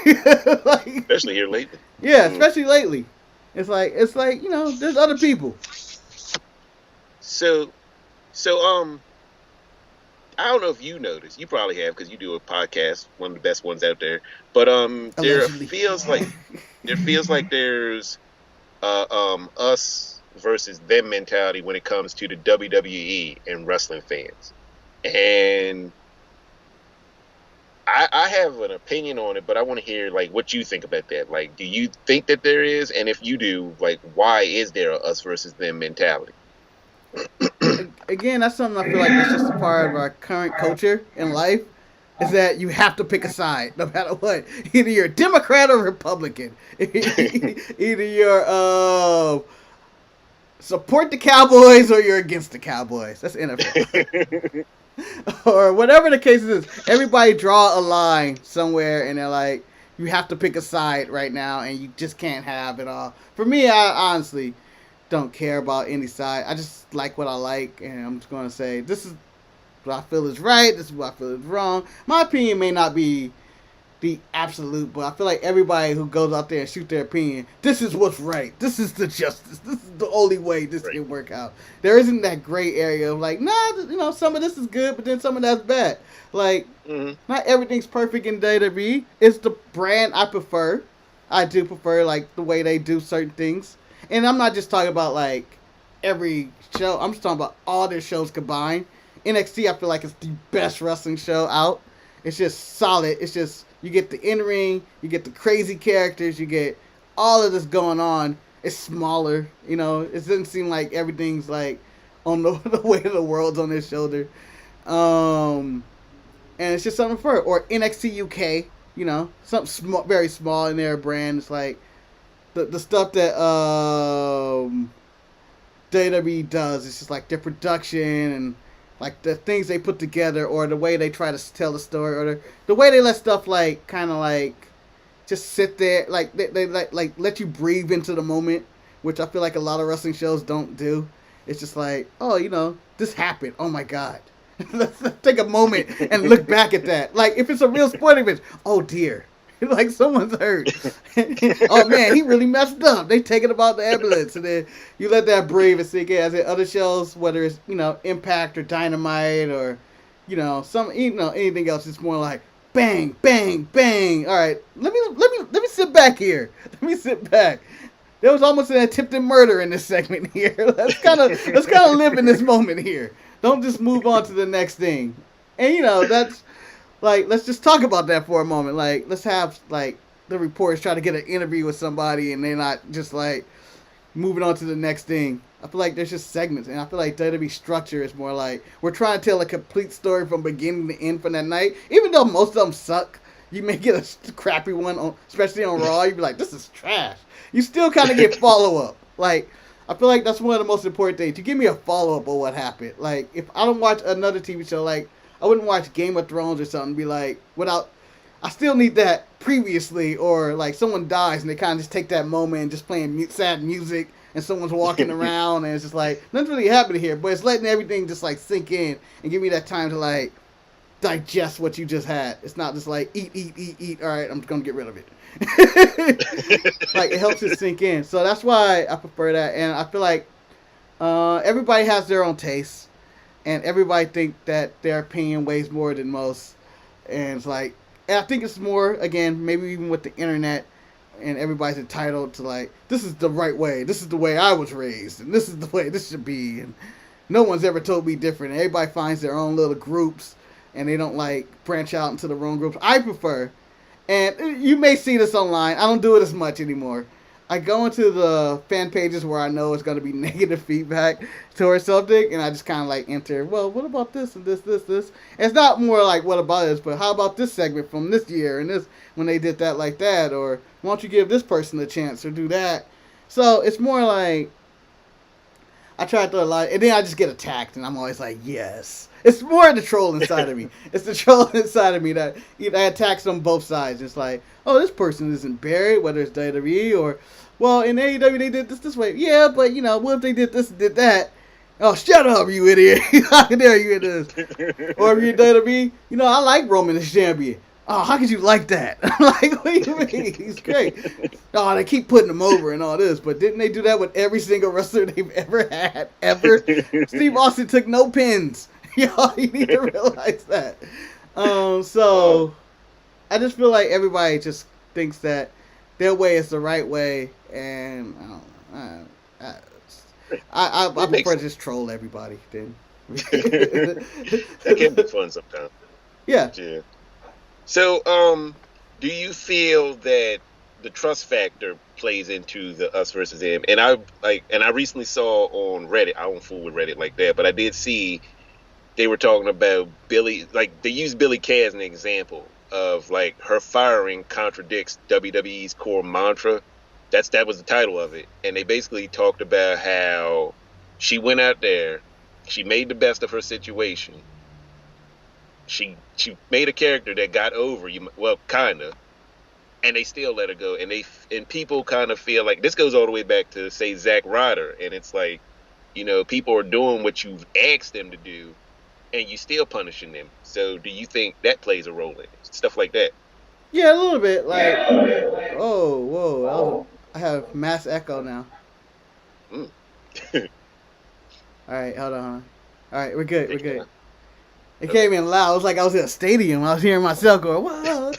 Like, especially here lately. Yeah, especially lately. It's like you know, there's other people. So, I don't know if you noticed. You probably have because you do a podcast, one of the best ones out there. But there feels like there's us versus them mentality when it comes to the WWE and wrestling fans, and I have an opinion on it, but I want to hear like what you think about that. Like, do you think that there is, and if you do, like, why is there a us versus them mentality? Again, that's something I feel like it's just a part of our current culture in life. Is that you have to pick a side no matter what. Either you're a Democrat or Republican. Either you're support the Cowboys or you're against the Cowboys. That's NFL. Or whatever the case is, everybody draw a line somewhere and they're like, you have to pick a side right now and you just can't have it all. For me, I honestly don't care about any side. I just like what I like, and I'm just going to say, this is what I feel is right, this is what I feel is wrong. My opinion may not be the absolute, but I feel like everybody who goes out there and shoot their opinion, this is what's right, this is the justice, this is the only way this can work out. There isn't that gray area of like, nah, you know, some of this is good, but then some of that's bad. Like, not everything's perfect in WWE. It's the brand I prefer. I do prefer, like, the way they do certain things. And I'm not just talking about, like, every show. I'm just talking about all their shows combined. NXT, I feel like it's the best wrestling show out. It's just solid. It's just, you get the in-ring, you get the crazy characters, you get all of this going on. It's smaller, you know. It doesn't seem like everything's, like, on the weight of the world's on their shoulder. And it's just something for it. Or NXT UK, you know, something small, very small in their brand. It's like the stuff that WWE does. It's just like their production and like the things they put together, or the way they try to tell the story, or the way they let stuff like kind of like just sit there, like they like let you breathe into the moment, which I feel like a lot of wrestling shows don't do. It's just like, oh, you know, this happened. Oh my God. Let's take a moment and look back at that. Like, if it's a real sporting event, oh dear, like someone's hurt. Oh man, he really messed up. They take it about the ambulance, and then you let that breathe and sink in. As in other shows, whether it's, you know, Impact or Dynamite or, you know, anything else, it's more like bang, bang, bang. All right, let me sit back here. Let me sit back. There was almost an attempted murder in this segment here. Let's kind of live in this moment here. Don't just move on to the next thing. And, you know, that's, like, let's just talk about that for a moment. Like, let's have, like, the reporters try to get an interview with somebody and they're not just, like, moving on to the next thing. I feel like there's just segments. And I feel like WWE structure is more like, we're trying to tell a complete story from beginning to end for that night. Even though most of them suck. You may get a crappy one, especially on Raw. You'd be like, this is trash. You still kind of get follow up. Like, I feel like that's one of the most important things. You give me a follow up of what happened. Like, if I don't watch another TV show, like, I wouldn't watch Game of Thrones or something, be like, without, I still need that previously, or like someone dies and they kind of just take that moment and just playing sad music and someone's walking around and it's just like, nothing's really happening here, but it's letting everything just like sink in and give me that time to like digest what you just had. It's not just like eat. All right, I'm just gonna get rid of it. Like it helps it sink in. So that's why I prefer that, and I feel like everybody has their own taste, and everybody think that their opinion weighs more than most, and it's like, and I think it's more again maybe even with the internet, and everybody's entitled to like, this is the right way, this is the way I was raised, and this is the way this should be, and no one's ever told me different. Everybody finds their own little groups, and they don't like branch out into the wrong groups. I prefer, and you may see this online, I don't do it as much anymore. I go into the fan pages where I know it's going to be negative feedback towards something, and I just kind of like enter, well, what about this and this. And it's not more like what about this, but how about this segment from this year and this when they did that like that, or why don't you give this person a chance or do that. So it's more like I try to throw a lot, and then I just get attacked, and I'm always like, yes. It's more the troll inside of me. It's the troll inside of me that attacks on both sides. It's like, oh, this person isn't buried, whether it's WWE or, well, in AEW they did this way. Yeah, but, you know, what if they did this and did that? Oh, shut up, you idiot. How dare you in this? Or if you're WWE, you know, I like Roman as champion. Oh, how could you like that? I'm like, what do you mean? He's great. Oh, they keep putting him over and all this, but didn't they do that with every single wrestler they've ever had? Ever? Steve Austin took no pins. Y'all, you need to realize that. So I just feel like everybody just thinks that their way is the right way, and I prefer to just troll everybody. Then that can be fun sometimes. Yeah. So, do you feel that the trust factor plays into the us versus them? And I recently saw on Reddit. I don't fool with Reddit like that, but I did see they were talking about Billy. Like they used Billy Kay as an example of like her firing contradicts WWE's core mantra. That was the title of it, and they basically talked about how she went out there, she made the best of her situation. She made a character that got over you, well, kinda, and they still let her go. And people kind of feel like this goes all the way back to say Zack Ryder, and it's like, you know, people are doing what you've asked them to do, and you still punishing them. So, do you think that plays a role in it? Stuff like that? Yeah, a little bit. Like, oh, whoa, I have mass echo now. Mm. All right, hold on. All right, we're good. It came in loud. It was like I was in a stadium. I was hearing myself going, whoa.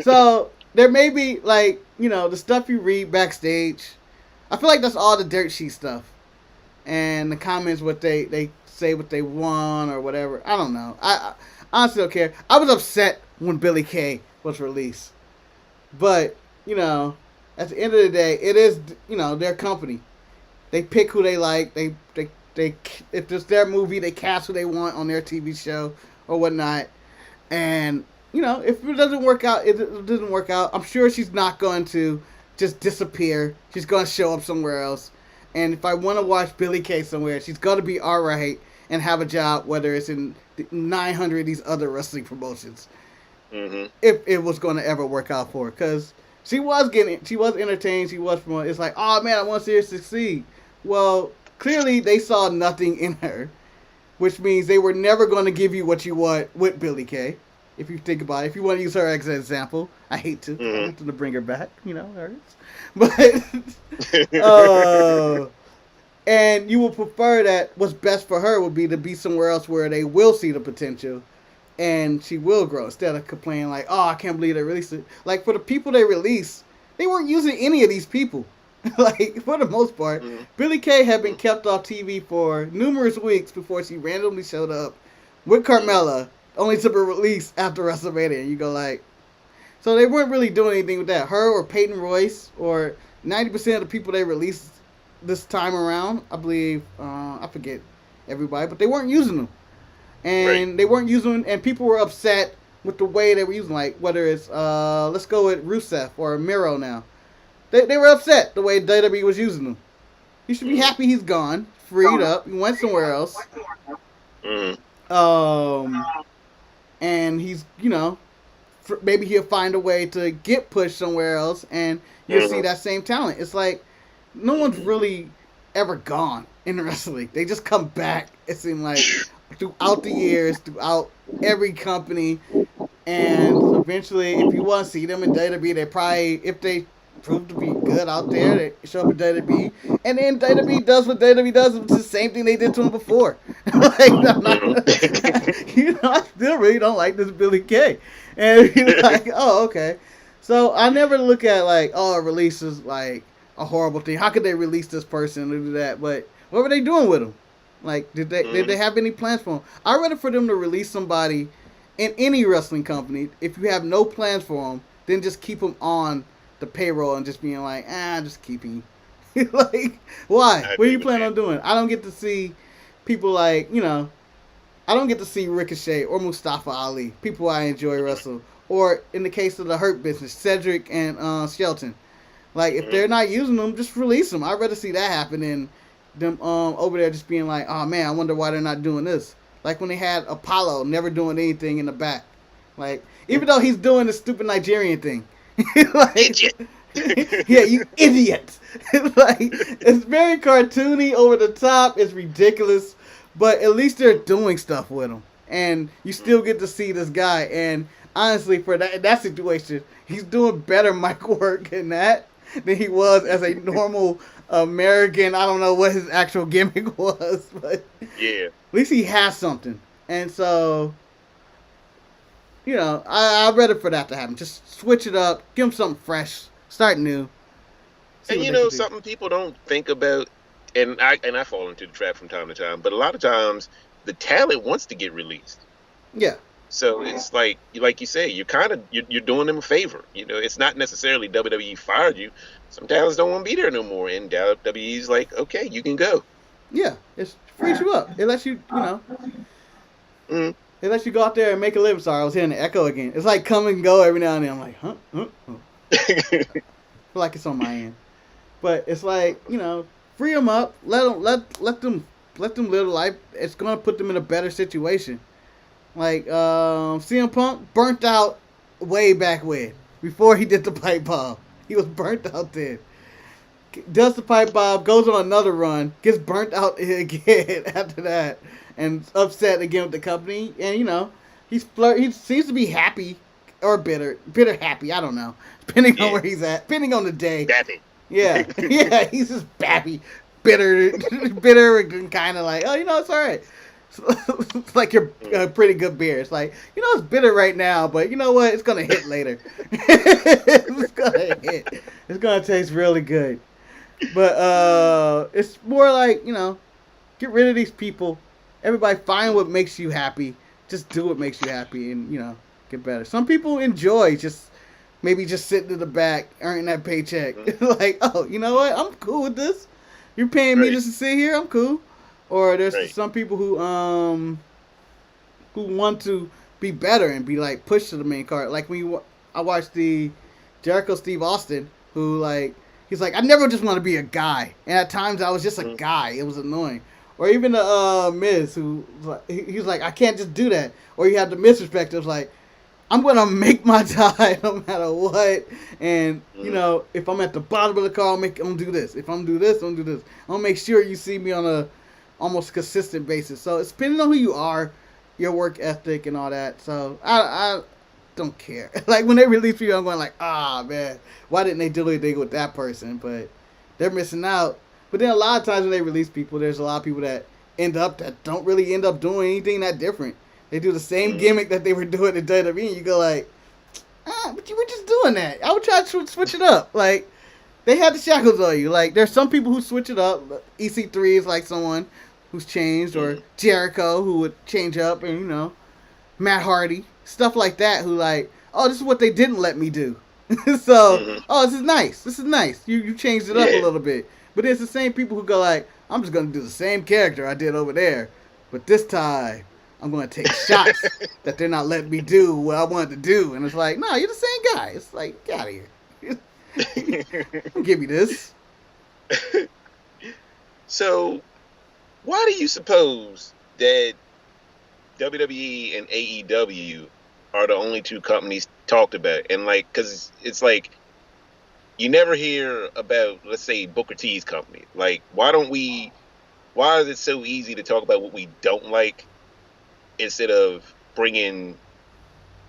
So there may be, like, you know, the stuff you read backstage. I feel like that's all the dirt sheet stuff. And the comments, what they say what they want or whatever. I don't know. I honestly don't care. I was upset when Billy Kay was released. But, you know, at the end of the day, it is, you know, their company. They pick who they like. They if it's their movie, they cast who they want on their TV show or whatnot. And, you know, if it doesn't work out, it doesn't work out. I'm sure she's not going to just disappear. She's going to show up somewhere else. And if I want to watch Billy Kay somewhere, she's going to be all right and have a job, whether it's in 900 of these other wrestling promotions. Mm-hmm. If it was going to ever work out for her. Because she was entertained, she was promoted. It's like, oh man, I want to see her succeed. Well, clearly they saw nothing in her, which means they were never going to give you what you want with Billy Kay. If you think about it, if you want to use her as an example, I hate to. Mm-hmm. I hate to bring her back, you know, but and you would prefer that what's best for her would be to be somewhere else where they will see the potential and she will grow, instead of complaining like, oh, I can't believe they released it. Like, for the people they released, they weren't using any of these people. Like, for the most part, Mm-hmm. Billy Kay had been kept off TV for numerous weeks before she randomly showed up with Carmella, only to be released after WrestleMania. And you go like, so they weren't really doing anything with that. Her or Peyton Royce or 90% of the people they released this time around, I believe, I forget everybody, but they weren't using them. And They weren't using them, and people were upset with the way they were using, like whether it's let's go with Rusev or Miro now. They were upset the way WWE was using them. You should be happy he's gone, freed up, he went somewhere else. Um, and he's, maybe he'll find a way to get pushed somewhere else, and you'll see that same talent. It's like no one's really ever gone in wrestling. They just come back. It seems like throughout the years, throughout every company, and eventually, if you want to see them in WWE, they probably, if they prove to be good out there, they show up in WWE, and then WWE does what WWE does, which is the same thing they did to him before. Like, I still really don't like this Billy Kay, and you're like, oh, okay. So I never look at like, oh, a release is like a horrible thing. How could they release this person and do that? But what were they doing with him? Like, did they have any plans for him? I'd rather for them to release somebody in any wrestling company, if you have no plans for them, then just keep them on the payroll and just being like, just keeping you. Like, why? What are you planning on doing? I don't get to see people like, I don't get to see Ricochet or Mustafa Ali, people I enjoy wrestle. Or in the case of the Hurt Business, Cedric and Shelton. Like, if they're not using them, just release them. I'd rather see that happen than them over there just being like, oh man, I wonder why they're not doing this. Like when they had Apollo never doing anything in the back. Like, even though he's doing the stupid Nigerian thing. Like, yeah, you idiot. Like, it's very cartoony, over the top, it's ridiculous, but at least they're doing stuff with him. And you still get to see this guy. And honestly, for that situation, he's doing better mic work in that than he was as a normal American. I don't know what his actual gimmick was, but yeah, at least he has something. And so, I'd rather for that to happen. Just switch it up, give him something fresh, start new. And something people don't think about, and I fall into the trap from time to time, but a lot of times the talent wants to get released. Yeah. So it's like you say, you're doing them a favor. It's not necessarily WWE fired you. Some talents don't want to be there no more, and WWE's like, okay, you can go. Yeah, it frees you up. It lets you, it lets you go out there and make a living. Sorry, I was hearing the echo again. It's like come and go every now and then. I'm like, huh? I feel like it's on my end, but it's like, free them up. Let them live life. It's gonna put them in a better situation. Like, CM Punk burnt out way back when, before he did the pipe bomb. He was burnt out then. Does the pipe bomb, goes on another run, gets burnt out again after that, and upset again with the company. And, he seems to be happy or bitter happy. I don't know, depending on where he's at, depending on the day. Bappy. Yeah, yeah, he's just bappy, bitter, and kind of like, oh, it's all right. It's like your pretty good beer. It's like, it's bitter right now, but you know what? It's going to hit later. It's going to hit. It's going to taste really good. But it's more like, get rid of these people. Everybody find what makes you happy. Just do what makes you happy and, get better. Some people enjoy maybe just sitting in the back, earning that paycheck. Like, oh, you know what? I'm cool with this. You're paying me just to sit here? I'm cool. Or there's some people who want to be better and be like pushed to the main card. Like I watched the Jericho Steve Austin, who he's like, I never just want to be a guy, and at times I was just a guy. It was annoying. Or even the Miz, who he's like, I can't just do that. Or you have the Miz perspective, like, I'm gonna make my time no matter what. And if I'm at the bottom of the car, I'm gonna do this. If I'm gonna do this, I'm gonna do this. I'm gonna make sure you see me on a almost consistent basis. So it's depending on who you are, your work ethic and all that. So I don't care. Like when they release people, I'm going like, man, why didn't they do anything with that person? But they're missing out. But then a lot of times when they release people, there's a lot of people that don't really end up doing anything that different. They do the same gimmick that they were doing in WWE, and you go like, but you were just doing that. I would try to switch it up. Like, they had the shackles on you. Like, there's some people who switch it up. EC3 is like someone who's changed, or Jericho who would change up, and Matt Hardy, stuff like that, who like, oh, this is what they didn't let me do. So, oh, this is nice. You changed it up a little bit. But it's the same people who go like, I'm just gonna do the same character I did over there, but this time I'm going to take shots that they're not letting me do what I wanted to do. And it's like, no, you're the same guy. It's like, get out of here. Don't give me this. So, why do you suppose that WWE and AEW are the only two companies talked about? And like, because it's like you never hear about, let's say, Booker T's company. Like, why is it so easy to talk about what we don't like instead of bringing,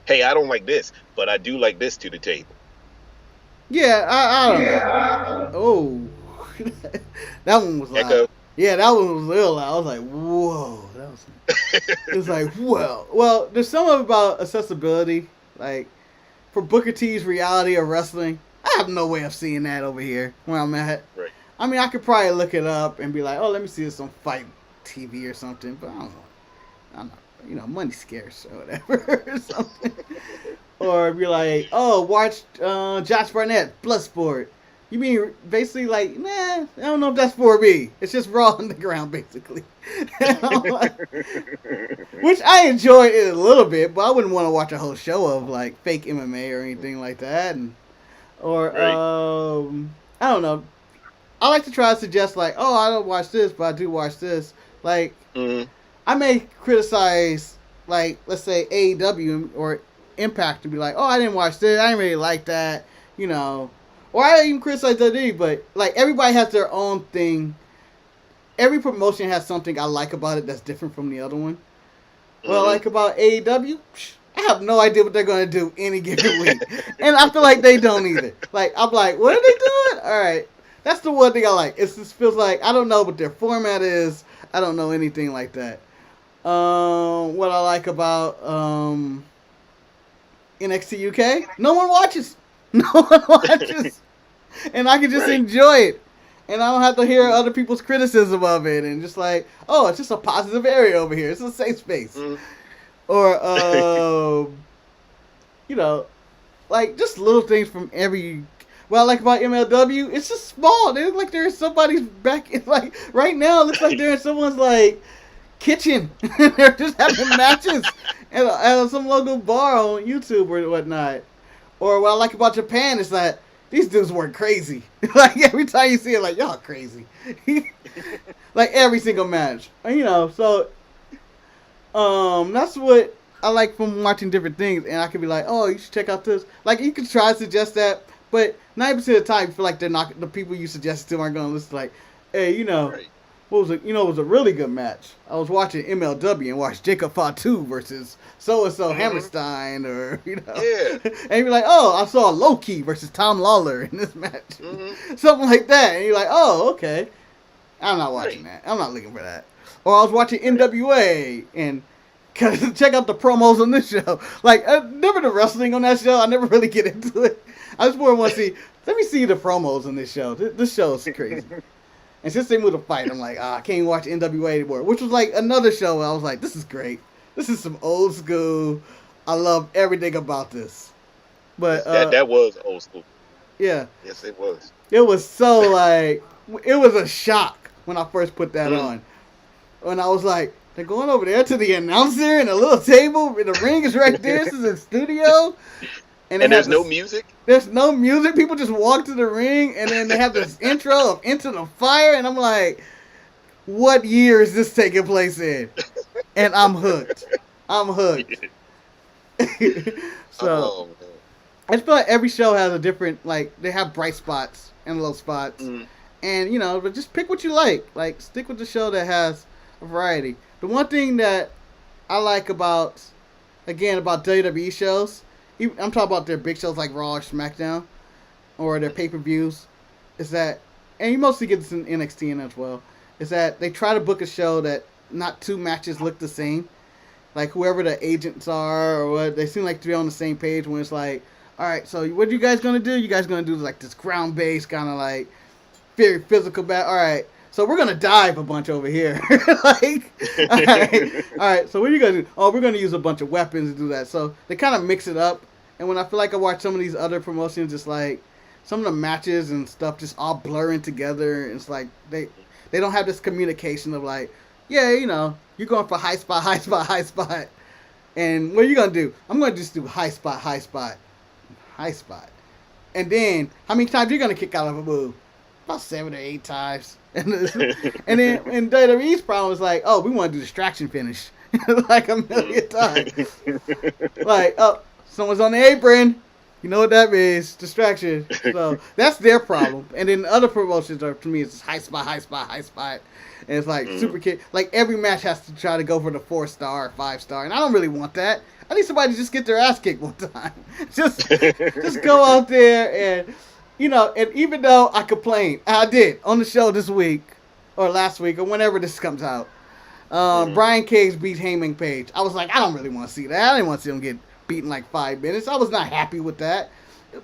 hey, I don't like this, but I do like this to the table? Yeah, I don't know. Oh, that one was loud. Echo. Yeah, that one was real loud. I was like, whoa. It was like, well, there's something about accessibility. Like, for Booker T's reality of wrestling, I have no way of seeing that over here where I'm at. Right. I mean, I could probably look it up and be like, oh, let me see this on Fight TV or something, but I don't know. I'm not, money's scarce or whatever or something. Or be like, oh, watch Josh Barnett, Bloodsport. You mean basically like, nah, I don't know if that's 4B. It's just Raw on the ground, basically. Like, which I enjoy it a little bit, but I wouldn't want to watch a whole show of like fake MMA or anything like that. Or right. I don't know. I like to try to suggest like, oh, I don't watch this, but I do watch this. Like, I may criticize like, let's say AEW or Impact to be like, oh, I didn't watch this, I didn't really like that, or I even criticize WWE, but like everybody has their own thing. Every promotion has something I like about it that's different from the other one. What I like about AEW, I have no idea what they're going to do any given week, and I feel like they don't either. Like, I'm like, what are they doing? All right, that's the one thing I like. It just feels like I don't know what their format is. I don't know anything like that. What I like about NXT UK, no one watches. No one watches. And I can just enjoy it. And I don't have to hear other people's criticism of it. And just like, oh, it's just a positive area over here. It's a safe space. Or, like just little things from every... What I like about MLW, it's just small. They look like they're in somebody's back... Like, right now, it looks like they're in someone's, like, kitchen. They're just having matches at some local bar on YouTube or whatnot. Or what I like about Japan is that these dudes work crazy. Like, every time you see it, like, y'all crazy. Like, every single match. So, that's what I like from watching different things. And I can be like, oh, you should check out this. Like, you can try to suggest that, but 90% of the time, you feel like they're not, the people you suggested to aren't going to listen. Like, hey, right. What was it? It was a really good match. I was watching MLW and watched Jacob Fatu versus so-and-so Hammerstein, or, Yeah. And you're like, oh, I saw Low-Key versus Tom Lawler in this match. Something like that. And you're like, oh, okay. I'm not watching that. I'm not looking for that. Or I was watching NWA and check out the promos on this show. Like, never the wrestling on that show. I never really get into it. I just more want to see, let me see the promos on this show. This show is crazy. And since they moved to Fight, I'm like, I can't even watch NWA anymore. Which was like another show where I was like, this is great. This is some old school. I love everything about this. But that was old school. Yeah. Yes, it was. It was so like, it was a shock when I first put that on. When I was like, they're going over there to the announcer and a little table, and the ring is right there. This is a studio. And there's no music? There's no music. People just walk to the ring, and then they have this intro of Into the Fire, and I'm like, what year is this taking place in? And I'm hooked. So, I just feel like every show has a different, like, they have bright spots and low spots. And, but just pick what you like. Like, stick with the show that has a variety. The one thing that I like about WWE shows, I'm talking about their big shows like Raw or SmackDown, or their pay-per-views, is that, and you mostly get this in NXT as well, is that they try to book a show that not two matches look the same. Like, whoever the agents are or what, they seem like to be on the same page when it's like, all right, so what are you guys going to do? You guys going to do like this ground-based kind of like very physical battle. All right, so we're going to dive a bunch over here. Like, all right, so what are you going to do? Oh, we're going to use a bunch of weapons to do that. So they kind of mix it up. And when I feel like I watch some of these other promotions, just like some of the matches and stuff just all blurring together. It's like they don't have this communication of like, yeah, you're going for high spot, high spot, high spot. And what are you going to do? I'm going to just do high spot, high spot, high spot. And then, how many times you're going to kick out of a move? About 7 or 8 times. And then, and WWE's problem was like, oh, we want to do distraction finish. Like a million times. Like, oh, someone's on the apron. You know what that means? Distraction. So that's their problem. And then other promotions are, to me, it's just high spot, high spot, high spot. And it's like super kick. Like every match has to try to go for the 4-star or 5-star. And I don't really want that. I need somebody to just get their ass kicked one time. just go out there and, and even though I complained, I did on the show this week or last week or whenever this comes out. Brian Cage beat Heyman Page. I was like, I don't really want to see that. I didn't want to see him get beaten like 5 minutes. I was not happy with that.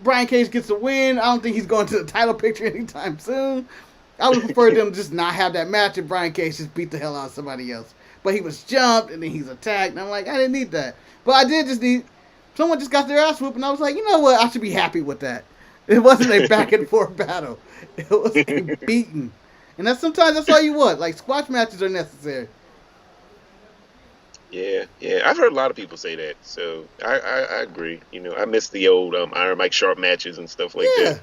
Brian Cage gets a win. I don't think he's going to the title picture anytime soon. I would prefer them just not have that match and Brian Cage just beat the hell out of somebody else. But he was jumped and then he's attacked. And I'm like, I didn't need that. But I did just need someone just got their ass whooped and I was like, you know what? I should be happy with that. It wasn't a back and forth battle. It was a beating. And sometimes that's all you want. Like squash matches are necessary. Yeah. I've heard a lot of people say that, so I agree. I miss the old Iron Mike Sharp matches and stuff like that.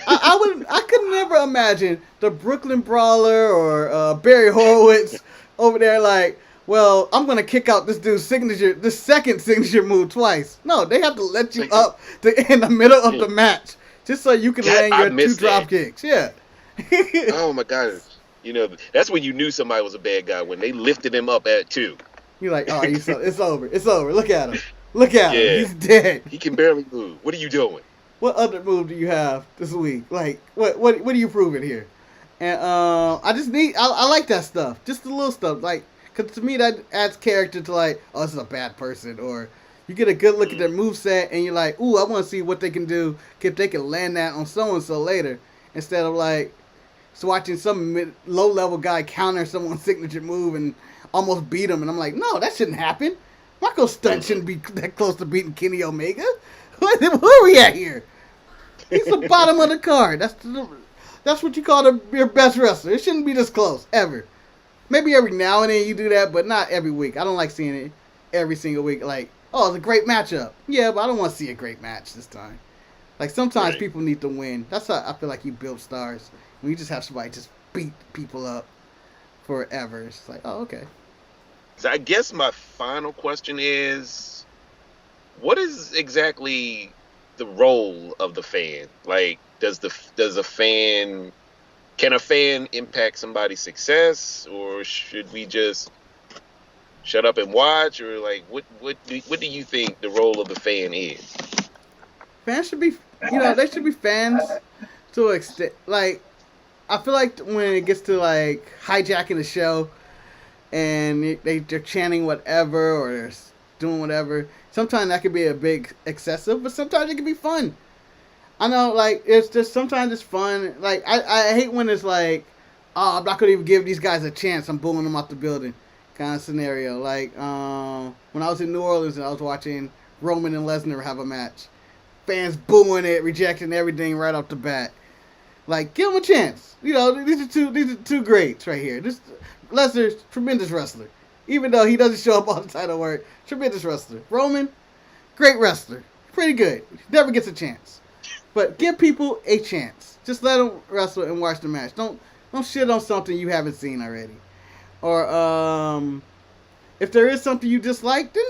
I could never imagine the Brooklyn Brawler or Barry Horowitz over there like, well, I'm gonna kick out this dude's second signature move twice. No, they have to let you up in the middle of the match just so you can land your 2 drop kicks. Yeah. Oh my God. That's when you knew somebody was a bad guy, when they lifted him up at 2. You're like, oh, it's over. It's over. Look at him. He's dead. He can barely move. What are you doing? What other move do you have this week? Like, what are you proving here? And I like that stuff. Just the little stuff. Like, because to me, that adds character to like, oh, this is a bad person. Or you get a good look at their moveset and you're like, ooh, I want to see what they can do if they can land that on so-and-so later. Instead of like, watching some low-level guy counter someone's signature move and almost beat him. And I'm like, no, that shouldn't happen. Marco Stunt shouldn't be that close to beating Kenny Omega. Where are we at here? He's the bottom of the card. That's what you call your best wrestler. It shouldn't be this close, ever. Maybe every now and then you do that, but not every week. I don't like seeing it every single week. Like, oh, it's a great matchup. Yeah, but I don't want to see a great match this time. Like, sometimes people need to win. That's how I feel like you build stars. When you just have somebody just beat people up forever. It's like, oh, okay. So I guess my final question is, what is exactly the role of the fan? Like, can a fan impact somebody's success, or should we just shut up and watch, or like what do you think the role of the fan is? Fans should be, they should be fans to an extent. Like, I feel like when it gets to like hijacking the show and they're chanting whatever or they're doing whatever, sometimes that could be a big excessive, but sometimes it can be fun. I know, like, it's just sometimes it's fun. Like, I hate when it's like, oh, I'm not going to even give these guys a chance. I'm booing them out the building kind of scenario. Like, when I was in New Orleans and I was watching Roman and Lesnar have a match, fans booing it, rejecting everything right off the bat. Like, give them a chance. These are two greats right here. Lesnar's tremendous wrestler. Even though he doesn't show up on the title work, tremendous wrestler. Roman, great wrestler. Pretty good. Never gets a chance. But give people a chance. Just let them wrestle and watch the match. Don't shit on something you haven't seen already. Or if there is something you dislike, then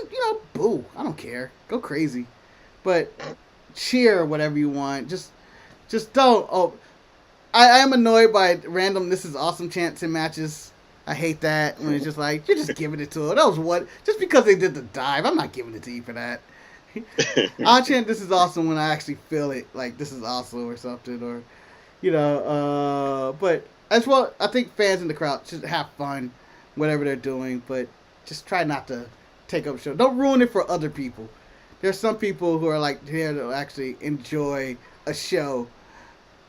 boo. I don't care. Go crazy. But cheer whatever you want. Just don't. Oh, I am annoyed by random "This is awesome" chants in matches. I hate that when it's just like you're just giving it to her. That was what just because they did the dive. I'm not giving it to you for that. I'll chant "This is awesome" when I actually feel it, like this is awesome or something, or but as well, I think fans in the crowd should have fun, whatever they're doing, but just try not to take up show. Don't ruin it for other people. There's some people who are like here to actually enjoy a show,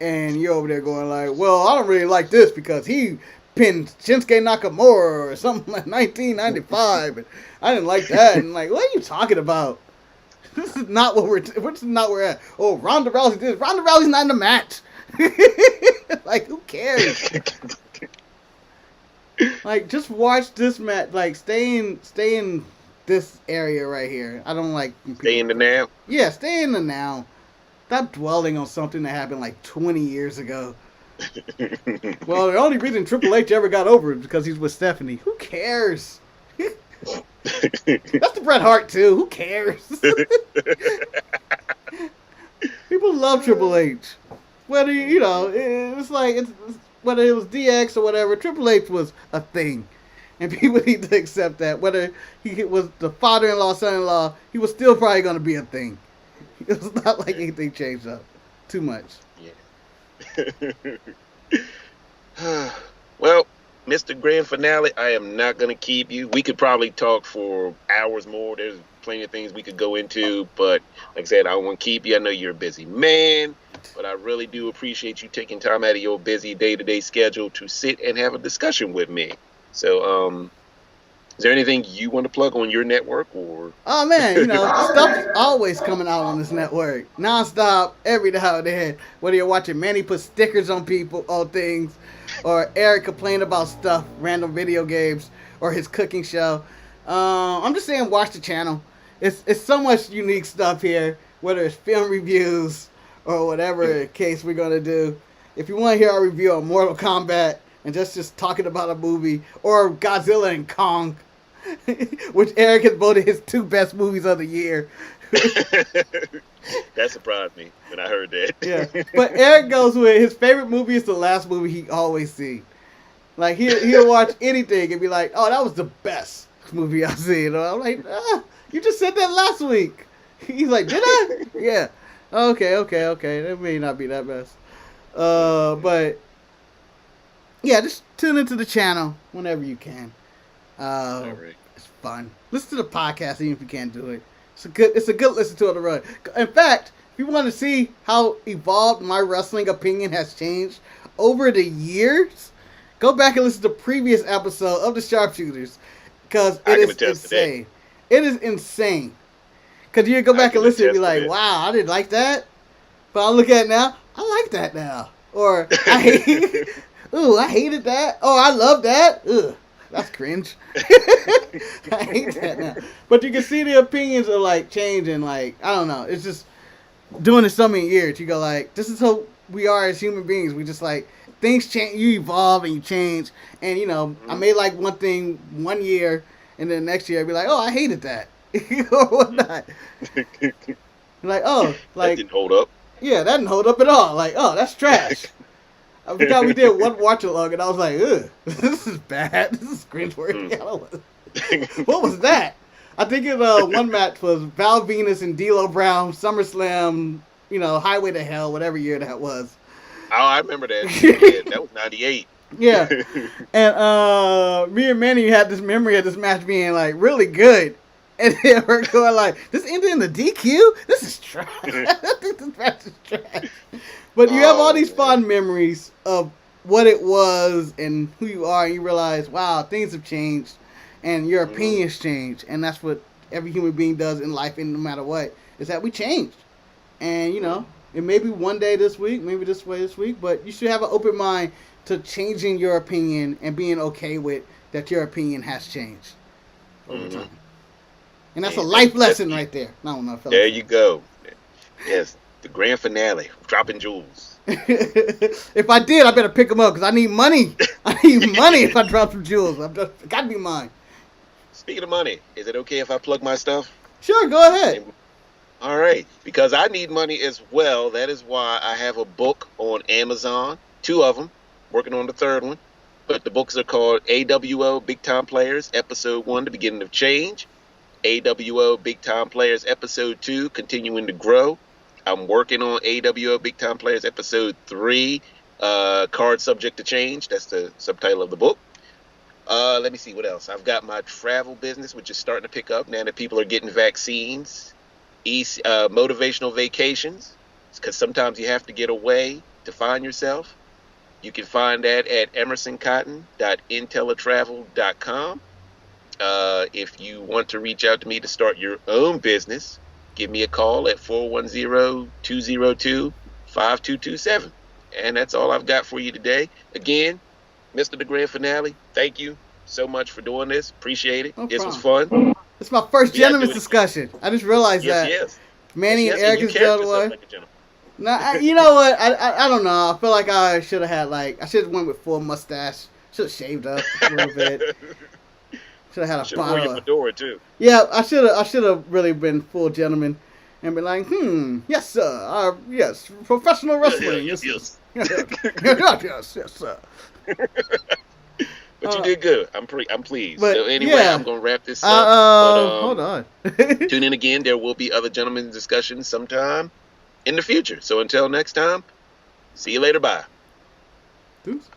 and you're over there going like, well, I don't really like this because he pinned Shinsuke Nakamura or something like 1995, and I didn't like that. And like, what are you talking about? This is not what we're at. Oh, Ronda Rousey did. Ronda Rousey's not in the match. Like, who cares? Like, just watch this match. Like, stay in this area right here. I don't like when Stay people. in the now. Yeah, stay in the now. Stop dwelling on something that happened like 20 years ago. Well, the only reason Triple H ever got over it is because he's with Stephanie. Who cares? That's the Bret Hart too. Who cares? People love Triple H. Whether it's like whether it was DX or whatever. Triple H was a thing, and people need to accept that. Whether he was the father-in-law, son-in-law, he was still probably going to be a thing. It's not like anything changed up too much. Yeah. Well, Mr. Grand Finale, I am not going to keep you. We could probably talk for hours more. There's plenty of things we could go into, but like I said, I don't want to keep you. I know you're a busy man, but I really do appreciate you taking time out of your busy day-to-day schedule to sit and have a discussion with me. So, is there anything you want to plug on your network or? Oh man, stuff's always coming out on this network, nonstop, every now and then. Whether you're watching Manny put stickers on people, on things, or Eric complain about stuff, random video games, or his cooking show. I'm just saying, watch the channel. It's so much unique stuff here. Whether it's film reviews or whatever case we're gonna do. If you want to hear our review on Mortal Kombat and just talking about a movie, or Godzilla and Kong, which Eric has voted his 2 best movies of the year. That surprised me when I heard that. Yeah, but Eric goes with his favorite movie is the last movie he always seen. Like he'll watch anything and be like, "Oh, that was the best movie I've seen." And I'm like, "You just said that last week." He's like, "Did I?" Yeah. Okay. That may not be that best. But yeah, just tune into the channel whenever you can. All right. It's fun. Listen to the podcast even if you can't do it. It's a good listen to on the road. In fact, if you want to see how evolved my wrestling opinion has changed over the years, go back and listen to the previous episode of the Sharpshooters, because it is insane. It is insane. Because you go back and listen and be like, wow, I didn't like that. But I look at it now, I like that now. Or, I hated that. Oh, I love that. Ugh, that's cringe. I hate that now. But you can see the opinions are like changing. Like, I don't know. It's just doing it so many years. You go like, this is how we are as human beings. We just like, things change. You evolve and you change. And, I may like one thing 1 year. And then next year I'd be like, oh, I hated that. Or whatnot. Like, oh, like. That didn't hold up. Yeah, that didn't hold up at all. Like, oh, that's trash. I forgot we did one watch along, and I was like, ugh, this is bad. This is cringeworthy. What was that? I think one match was Val Venus and D'Lo Brown, SummerSlam, Highway to Hell, whatever year that was. Oh, I remember that. Yeah, that was 98. Yeah. And me and Manny had this memory of this match being, like, really good. And then we're going like, this ended in the DQ? This is trash. I think this match is trash. But you have all these fond memories of what it was and who you are, and you realize, wow, things have changed, and your opinions change, and that's what every human being does in life, and no matter what, is that we changed. And, it may be one day this week, maybe this way this week, but you should have an open mind to changing your opinion and being okay with that your opinion has changed over time. And that's a life lesson right there. I don't know if there you go. Yes, the grand finale, dropping jewels. If I did, I better pick them up because I need money. I need money if I drop some jewels. Got to be mine. Speaking of money, is it okay if I plug my stuff? Sure, go ahead. All right, because I need money as well. That is why I have a book on Amazon, 2 of them, working on the 3rd one. But the books are called AWO Big Time Players, Episode 1, The Beginning of Change. AWO Big Time Players Episode 2, Continuing to Grow. I'm working on AWO Big Time Players Episode 3, Card Subject to Change. That's the subtitle of the book. Let me see what else. I've got my travel business, which is starting to pick up now that people are getting vaccines. Motivational vacations, because sometimes you have to get away to find yourself. You can find that at emersoncotton.intellitravel.com. If you want to reach out to me to start your own business, give me a call at 410-202-5227. And that's all I've got for you today. Again, Mr. The Grand Finale, thank you so much for doing this. Appreciate it. No This was problem. fun. It's my first We gotta do gentleman's it. discussion. I just realized Yes, that yes. Manny Yes, and yes. Eric You is the carried other yourself one. like a gentleman. Nah, you know what? I don't know. I feel like I should have had I should have went with full mustache. Should have shaved up a little bit. Should have had a Should have worn your bottle. fedora too. Yeah, I should have really been full gentleman and be like, yes sir, yes, professional wrestling. Yes, Yes, yes. yes, sir. But you did good. I'm pleased. But, So anyway, yeah. I'm gonna wrap this up. Hold on. Tune in again. There will be other gentlemen's discussions sometime in the future. So until next time, see you later. Bye. Deuce.